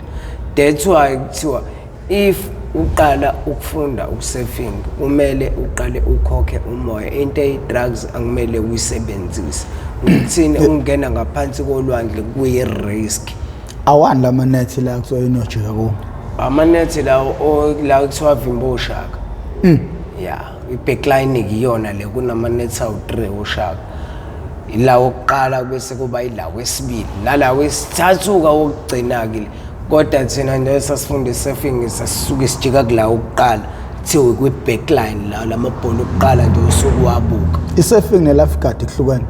That's why kuthiwa if uqala ukufunda usurfing kumele uqale ukhokhe umoya into drugs akumele uyisebenzise ukuthini ungena ngaphansi kolwandle kuyi-risk. Awani lama nethi la kuthiwa inojika kuwo amanethi la kuthiwa Vimbo Shaka i-backline kuyona le kunamanethi awu-3 oshaka ila wokuqala bese kuba ila wesibili lala wesithathu ka wokugcina-ke kodwa thina nje sasifunda isurfing sasisuke sijika kula ukuqala thiwe kwi-backline la lamabhola okuqala nje usuku wabuka. Isurfing ne-lifeguard kuhlukene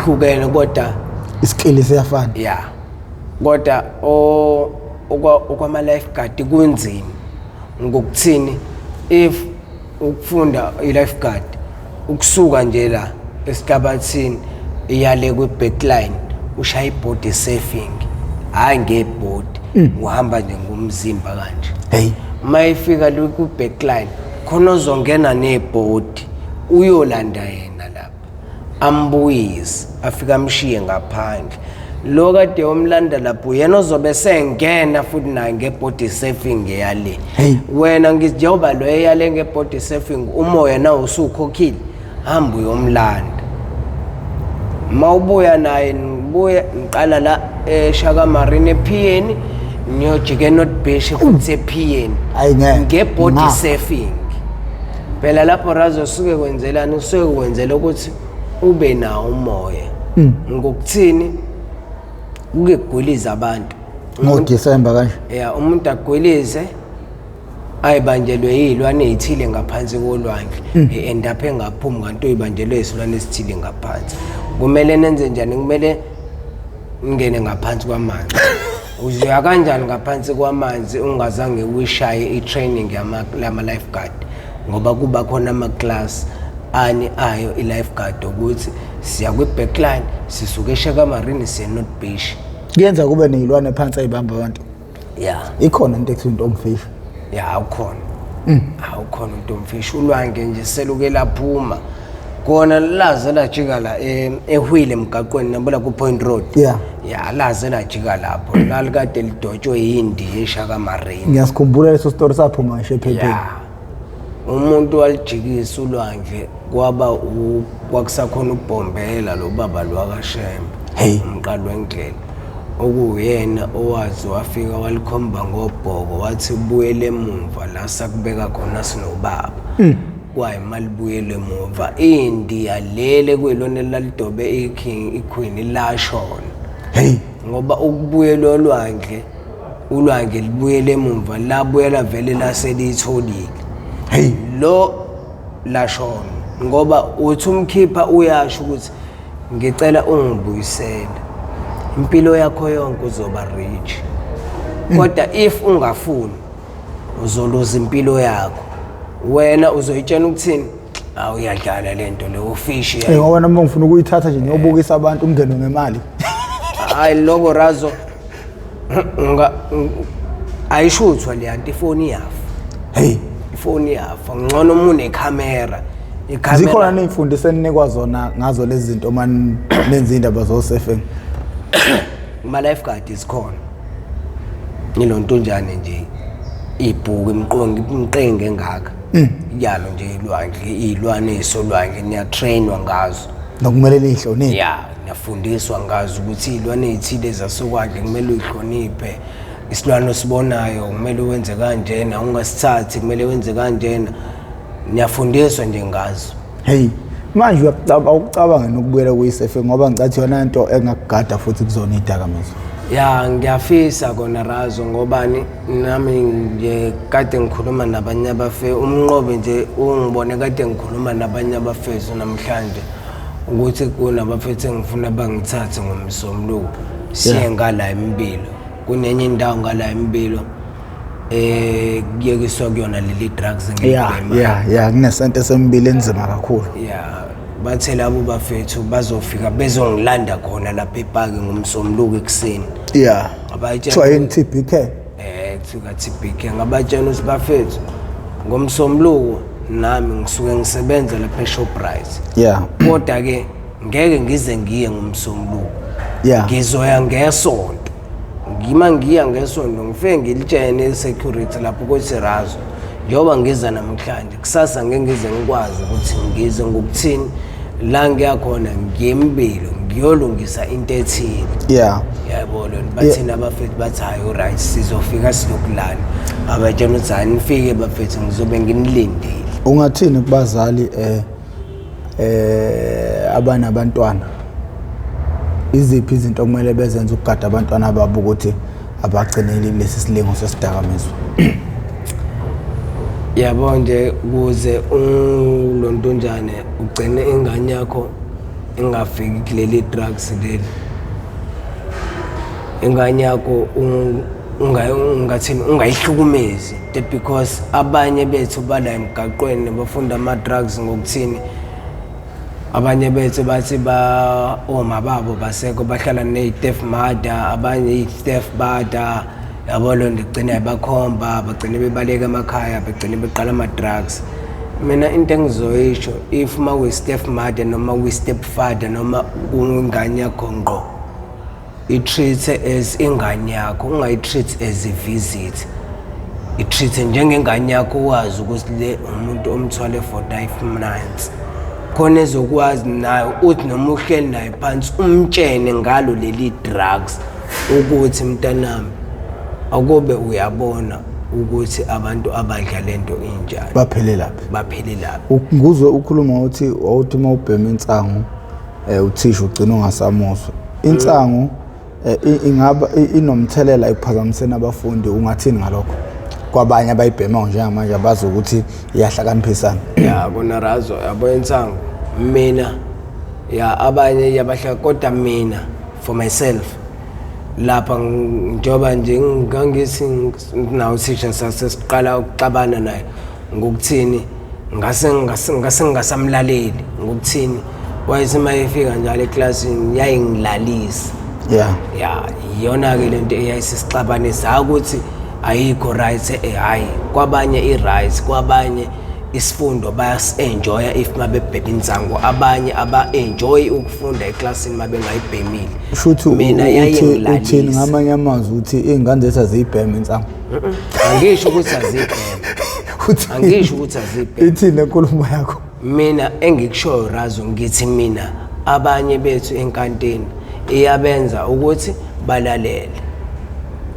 kuhlukene kodwa iskill siyafana kodwa okwama-lifeguard kunzima ngokuthini if ukufunda i-lifeguard ukusuka nje la esihlabathini iyale kwi-backline ushaya ibhodi surfing hayi ngebhodi uhamba nje ngomzimba kanje mayifika kwi-backline khona uzongena nebhodi uyolanda yena lapha ambuyise afika amshiye ngaphandle lo kade omlanda lapho yena ozobe sengena futhi naye ngebhodi surfing eyale wena ngijoba lo eyale ngebhodi surfing umoya nawo usukhokhile hamba uyomlanda mawubuya naye nibuye niqala la eShaka Marine ePN niyojika eNorth Beach futhi ePN ngebhodi surfing phela lapho razo suke kwenzelana usuke kwenzela ukuthi ube nawo umoya ngokuthini ukugwiliza abantu ngoDisemba kanje umuntu agwilize ayibanjelwe yilwane ezithile ngaphansi kolwandle end up engaphumi kanti uyibanjelwe isilwane esithile ngaphansi kumele nenze njani kumele ngene ngaphansi kwamanzi uzoya kanjani ngaphansi kwamanzi ungazange uyishaye i-training yama lifeguard ngoba kuba khona ama class ayo i-lifeguard ukuthi siya kwi-backline sisuke eShaka Marine siya North Beach kuyenza kube nezilwane phansi ayibamba abantu ikhona into ekuthiwa intomfish awukhona intomfish ulwange nje seluke laphuma kona laze lajika la ehwile emgaqweni nabula ku Point Road laze lajika lapho lalikade lidotshwe yindi eShaka Marine ngiyasikhumbula leso story saphuma nje ephepheni umuntu walijikisa ulwandle kwakusakhona ubhombela lo baba lwakashembe umqalo wendlela okuyena owazi wafika walikhomba ngobhoko wathi ubuyele emuva la sakubeka khona sinobaba kwaye malibuyele emuva indiya lele kwelona lalidobe iqueen lashona ngoba ukubuyela ulwandle libuyele emuva labuyela vele laselitholile lo lashona ngoba uthi umkhipha uyasho ukuthi ngicela ungibuyisele impilo yakho yonke uzoba rich kodwa if ungafuni uzoluza impilo yakho wena uzoyitshena ukuthini awuyadlala lento le ufishi ngoba noma ngifuna ukuyithatha nje ngiyobukisa abantu umngeno ngemali hayi lokho Razo ayishuthwa le anti ifoni yafa ifoni yafa ngcono uma unecamera zikhona nezimfundiso eninikwa zona ngazo lezi zinto manje nenza indaba zo surfing ma lifeguard isikhona nilontonjane nje ibhuku imqenge engaka yalo nje ilwandle izilwane esolwandle niyatrainwa ngazo nokumele lihloniphe niyafundiswa ngazo ukuthi izilwane ezithile zasokwandle kumele uyihloniphe isilwane osibonayo kumele wenze kanjena ungasithathi kumele wenze kanjena niyafundiswa nje ngazo manje ucabanga nokubuyela kuyisurfing ngoba ngicathi yona into engakugada futhi kuzona idakamizwa ngiyafisa kona Razo ngobani nami nje kade ngikhuluma nabanye abafe umnqobe nje ungibone kade ngikhuluma nabanye abafezo namhlanje ukuthi kunabafethu engifuna bangithathe ngomsomluko siye ngala impilo kunenye indawo ngala impilo kuyekiswa kuyona leli drugs kunesente sembili enzima kakhulu bathe labo bafethu bazofika bezongilanda khona lapha ePaki ngomsomluko ekseni abayitshela TBK kusuka TBK ngabatshela ukuthi bafethu ngomsomluko nami ngisuke ngisebenza lapha eShoprite kodwa ke ngeke ngize ngiye ngomsomluko ngizoya ngesonto ngiya ngesonto ngifike ngilitshene security lapho ukuthi Razo njoba ngiza namhlanje kusasa ngeke ngize ngikwazi ukuthi ngize ngokuthini la ngiyakhona ngiyempilo ngiyolungisa into ethile yabona bathina abafethu bathi hayi alright sizofika silokulana abatshela ukuthi hayi nifike bafethu ngizobe nginilindile ungathini kubazali abanabantwana iziphi izinto kumele bezenze ukugada abantwana babo ukuthi abagcineli lesi silingo sesidakamizwa yabo nje kuze ulontonjane ugcine ingane yakho ingafiki kuleli drugs leli ingane yakho ungathini ungayihlukumezi because abanye bethu bala emgaqweni bafunda ama drugs ngokuthini abanye bethu bathi oma babo basekho bahlala ne-deaf mother abanye i-deaf mother yabo lo ndigcina bakhomba bagcine bebaleka emakhaya bagcine beqala ama-drugs mina into engizoyisho if ma uyi-step mother noma uyi-step father noma ingane yakho ngqo i-treat as ingane yakho ungayi-treat as i-visit i-treat njengengane yakho wazi ukuthi le umuntu omthwale for 9 months khona ezokwazi nayo uthi noma uhleli naye phansi umtshene ngalo leli drugs ukuthi mntanami akube uyabona ukuthi abantu abadla lento injani baphele laphi nguzwe ukhuluma uthi uma ubhema insangu uthisha ugcina ungasamuzwa insangu ingaba inomthelela ekuphazamiseni abafundi ungathini ngalokho kwabanye abayibhema njengamanje abazi ukuthi iyahlakaniphisana kona Razo yabo insangu mina abanye yabahla kodwa mina for myself lapha njoba nje ngangisi nawo sisha sasiqala ukuxabana naye ngokuthini ngase ngasamlaleli ngokuthini wayesema efika njalo eclassini yayingilalisa iyona ke lento eyayisixabanisa ukuthi ayikho right hayi kwabanye i-right kwabanye isifundo bayas-enjoya if mabebhema insangu abanye aba-enjoy ukufunda eclassini mabengayibhemile shuthu mina uthini ngamanye amazwi uthi iy'ngane zethu aziyibheme insangu angisho ukuthi azibheme angisho ukuthi azibheme ithini enkulumo yakho mina engikushoyo Razo ngithi mina abanye bethu enkantini iyabenza ukuthi balalele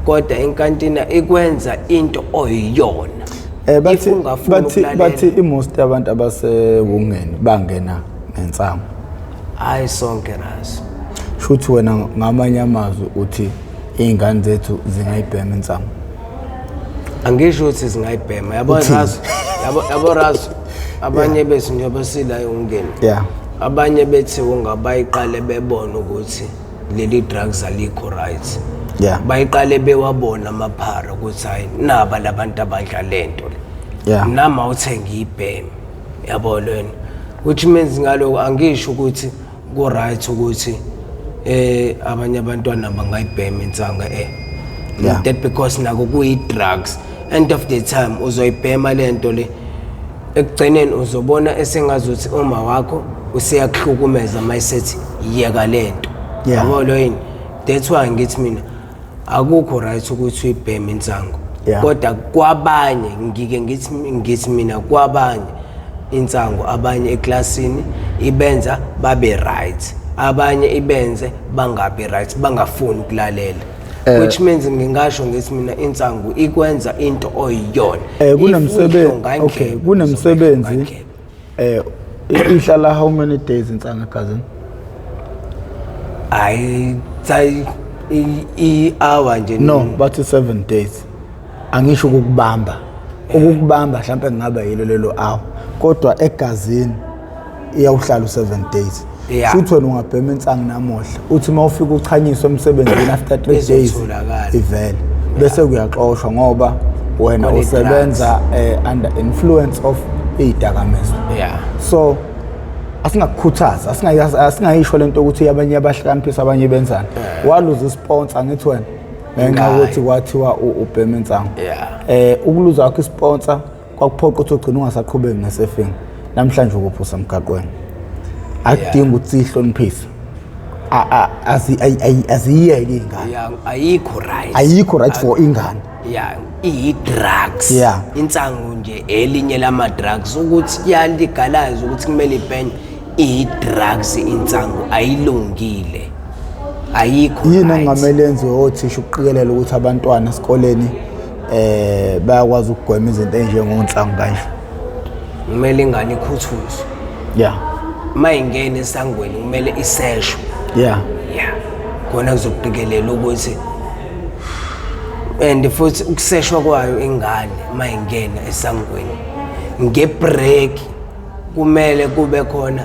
kodwa enkantina ikwenza into oyiyona bathi most abantu abasebungeni bangena ngensangu hayi sonke Razo shuthi wena ngamanye amazwi uthi iy'ngane zethu zingayibhema insangu angisho ukuthi zingayibhema yabo Razo abanye bethu nje abasilayo ungeni abanye bethi ungabayiqale bebona ukuthi leli drugs alikho right. Yeah. Bayiqale bewabona amaphara ukuthi hayi naba labantu abadla lento le. Yeah. Nama uthenga ibhemi. Yabo lweni. Which means ngaloko angisho ukuthi ku right ukuthi abanye abantwana bangayibhema insanga Yeah. That because nako kuyi drugs. End of the time uzoyibhema lento le. Ekugcineni uzobona esengazuthi uma wakho useyahlukumeza mayisethi yeka lento. Yeah. Yabo lweni. That's why ngithi mina akukho right ukuthi uyibheme insango. Yeah. Kodwa kwabanye ngike ngithi mina kwabanye insango abanye eklasini ibenza babe right, abanye ibenze bangabi right, bangafuni ukulalela. Which means ngingasho ngithi mina insango ikwenza into oyiyona. Kunemsebenzi, okay, kunemsebenzi ihlala how many days insanga cousin? I-hour nje. No, but 7 days. Angisho ukubamba. Ukubamba mhlawumbe ngaba yilo lelo hour. Kodwa egazini iyawuhlala 7 days. Futhi wena ungabhema insanga namuhla. Uthi mawufika uchanyiswa emsebenzini after 3 days ivele. Bese kuyaxoshwa ngoba wena usebenza under influence of idakamizwa. Yeah. So asingakukhuthaza, asingayisho lento ukuthi abanye abahlakaniphisa abanye benzana. Waluza isponsor ngithi wena ngenxa ukuthi kwathiwa ubhema insanga. Yeah. Ukuluza wakho isponsor kwakuphoqa ukuthi ugcine ungasaqhubeki nesurfing. Namhlanje ukuphusa emgaqweni. Akudinga ukuthi ihloniphise. Aziyeke ingane. Yeah, ayikho right. Ayikho right for ingane. Yeah, i-drugs. Yeah. Insangu nje elinye lama drugs ukuthi yaligalaza ukuthi kumele ibhene i-drugs insangu ayilungile. Ayikho. Yini engamele enziwe othisha ukuqikelela ukuthi abantwana esikoleni bayakwazi ukugwema izinto enjengonsangu kanje? Kumele ingane ikhuthuzwe. Yeah. Mayingena esangweni kumele iseshwe. Yeah. Yeah. Khona kuzoqikelela ukuthi and futhi ukuseshwa kwayo ingane mayingena esangweni ngebreak kumele kube khona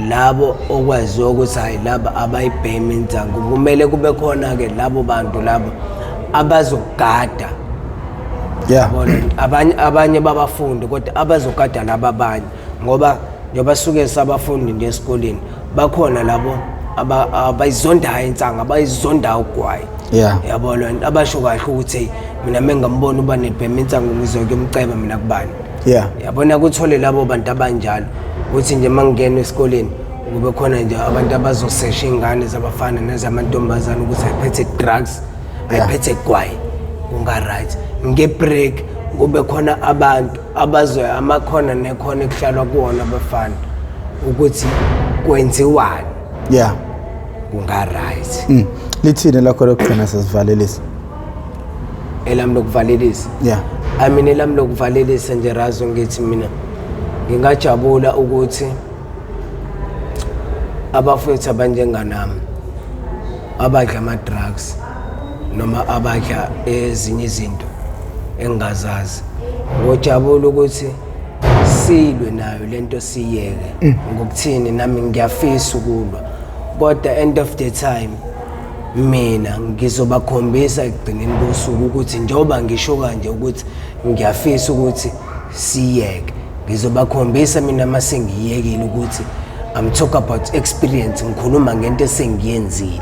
labo okwaziwa ukuthi hayi laba abayibhema insangu kumele kube khona ke labo bantu labo abazogada. Yeah. Abanye babafundi kodwa abazogada laba abanye ngoba njoba suke sabafundi nje esikoleni bakhona labo abayizondayo insanga abayizondayo ugwayi. Yeah. Yabona abasho kahle ukuthi mina mengambona uba nebhema insangu ngizoke umceba mina kubani. Yeah. Yabona kuthole labo bantu abanjalo ukuthi nje mangena esikoleni kube khona nje abantu abazosesha ingane zabafana nezamantombazana ukuthi ayiphethe drugs, ayiphethe gwayi kunga right. Ngebreak kube khona abantu abazwe amakhona nekhona ekuhlalwa kuona abafana ukuthi kwenziwani. Yeah. Kunga right. Lithini lakho lokugcina sesivalelisa? Elami lokuvalelisa. Yeah. I mean elami lokuvalelisa nje razo ngithi mina ngingajabula ukuthi abafowethu abanjenganami abadla ama drugs noma abadla ezinye izinto engazazi ngojabula ukuthi silwe nayo lento siyeke ngokuthini nami ngiyafisa ukulwa kodwa end of the time mina ngizobakhombisa ekugcineni kosuku ukuthi njengoba ngisho kanje ukuthi ngiyafisa ukuthi siyeke ngizobakhombisa mina masengiyekile ukuthi I'm talk about experience ngikhuluma ngento esengiyenzile.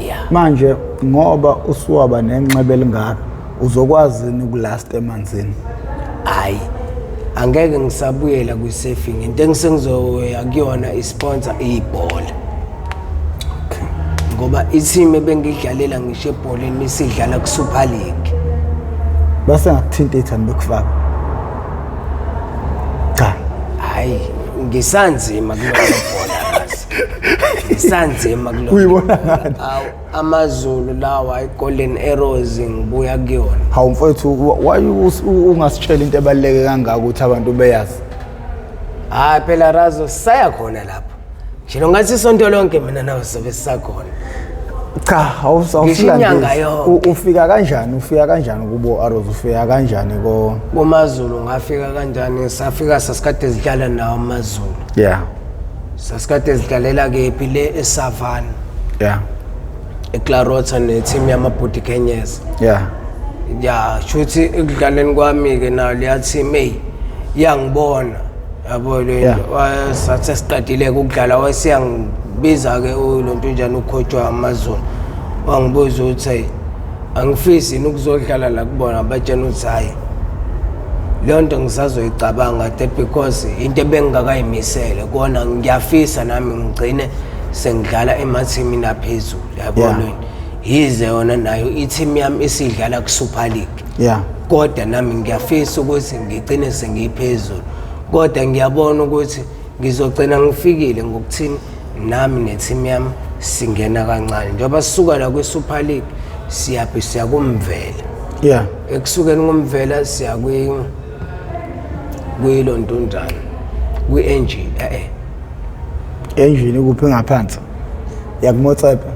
Yeah. Manje ngoba usuwaba nenxeba elingaka uzokwazi ukulast emanzini? Hayi angeke ngisabuyela kwi-surfing into engisengizoya kuyona isponsor ibhola. Ngoba i-team ebengidlalela ngisho ebholeni isidlala ku-Super League. Base ngakuthinta ithani bekufaka? Cha. Hayi ngisanzima kulona ibhola kazi. Ngisanzima kulona. Uyibona ngani? Amazulu lawa i-Golden Arrows ngibuya kuyona. Hawu mfowethu why ungasitshela into ebaluleke kangaka ukuthi abantu beyazi? Hayi phela razo saya khona lapho. Njalo ngathi isonto lonke mina nawe sobe sisakhona. Cha, ufika kanjani? Ufika kanjani kubo Arrows? Ufika kanjani koMazulu? Ngafika kanjani? Safika sasikade sidlala nawo amaZulu. Yeah. sasikade sidlalela kephi le eSavana yeah eClarota neteam yamabhuti Kenyes yeah shuthi ekudlaleni kwami ke nayo leya team yangibona yabo le sathe siqedile ukudlala wayeyangibiza ke lonto njani ucoach wamaZulu wangibuza ukuthi angifisi ukuzodlala la kubona abatshena ukuthi hayi lonto ngisazoyicabanga that because into ebengingakayimisele kona ngiyafisa nami ngigcine sengidlala emathimini aphezulu yabona yize yona nayo i-team yami isidlala ku-Super League kodwa nami ngiyafisa ukuthi ngigcine sengiphezulu kodwa ngiyabona ukuthi ngizogcina ngifikile ngokuthini nami ne-team yami singena kancane njengoba sisuka la kwi-Super League siya kumvela ekusukeni kumvela siya kuyilonto njani kwi-engine engine kuphi ngaphansi yakumotsepe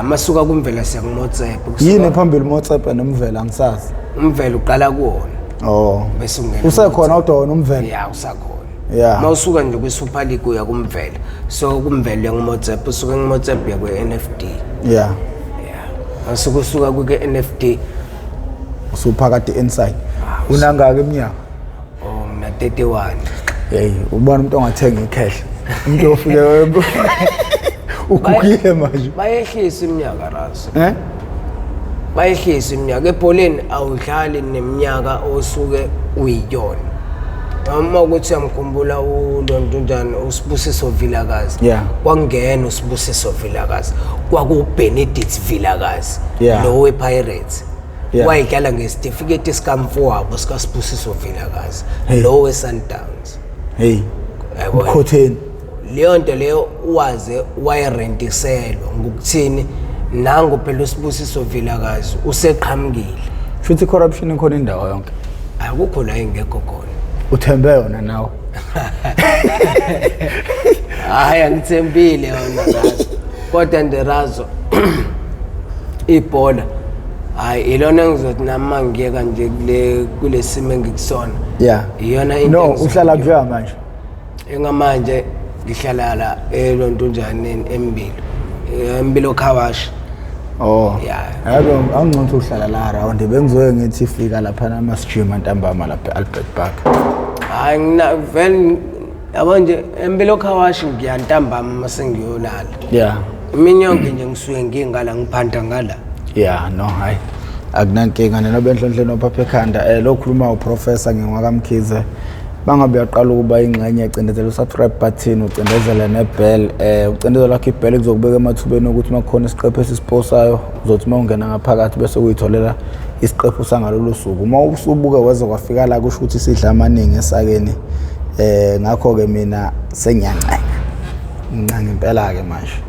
masuka kumvela siya kumotsepe yini phambili motsepe nomvela ngisazi umvela uqala kuwona bese ungena usekhona kodwa wona umvela usakhona mawusuka nje kwi-Super League uya kumvela so kumvela uya kumotsepe usuka kumotsepe uya kwe-NFD masuka kwi-NFD usuphakathi inside unangaka iminyaka mina 31 ubona umuntu ongathenga ikhehle umuntu ofike ukukile manje bayehlisa iminyaka raso bayehlisa iminyaka ebholeni awudlali neminyaka osuke uyiyona uma ukuthi uyamkhumbula ulonto njani uSibusiso Vilakazi kwangena uSibusiso Vilakazi kwakuBenedict Vilakazi lo wePirates wayidlala ngesitifiketi sikamfo wabo sikaSibusiso Vilakazi lo weSundowns ukhotheni leyo nto leyo waze wayirentiselwa ngokuthini nangu phela uSibusiso Vilakazi useqhamukile futhi corruption ikhona indawo yonke akukho la ingekho khona uthembe yona nawe hayi angithembile yona razo kodwa nderazo ibhola hayi ilona ngizothi nami ngiyeka nje kule simo engikusona iyona into uhlala kuya manje engamanje ngihlala la elonto njani Embilo Khawashi yabo angicothe uhlala la around bengizoye ngithi fika lapha namasijima ntambama lapha eAlbert Park hayi ngina vele yabo nje Embilo Khawashi ngiyantambama mase ngiyolala iminyonke nje ngisuke ngingala ngiphanda ngala hayi akunankinga nobendlondle nophapha ekhanda lokhuluma uprofessor ngingwakamkhize bangabe uyaqala ukuba ingxenye ecindezela usubscribe button ucindezela nebell ucindezela lakho ibell kuzokubeka emathubeni ukuthi makukhona isiqephu esisiposayo uzothi mawungena ngaphakathi bese uyitholela isiqephu sangalolu suku uma usubuka waze kwafika la kusho ukuthi sidla amaningi esakeni ngakho ke mina sengiyancenga ngempela ke manje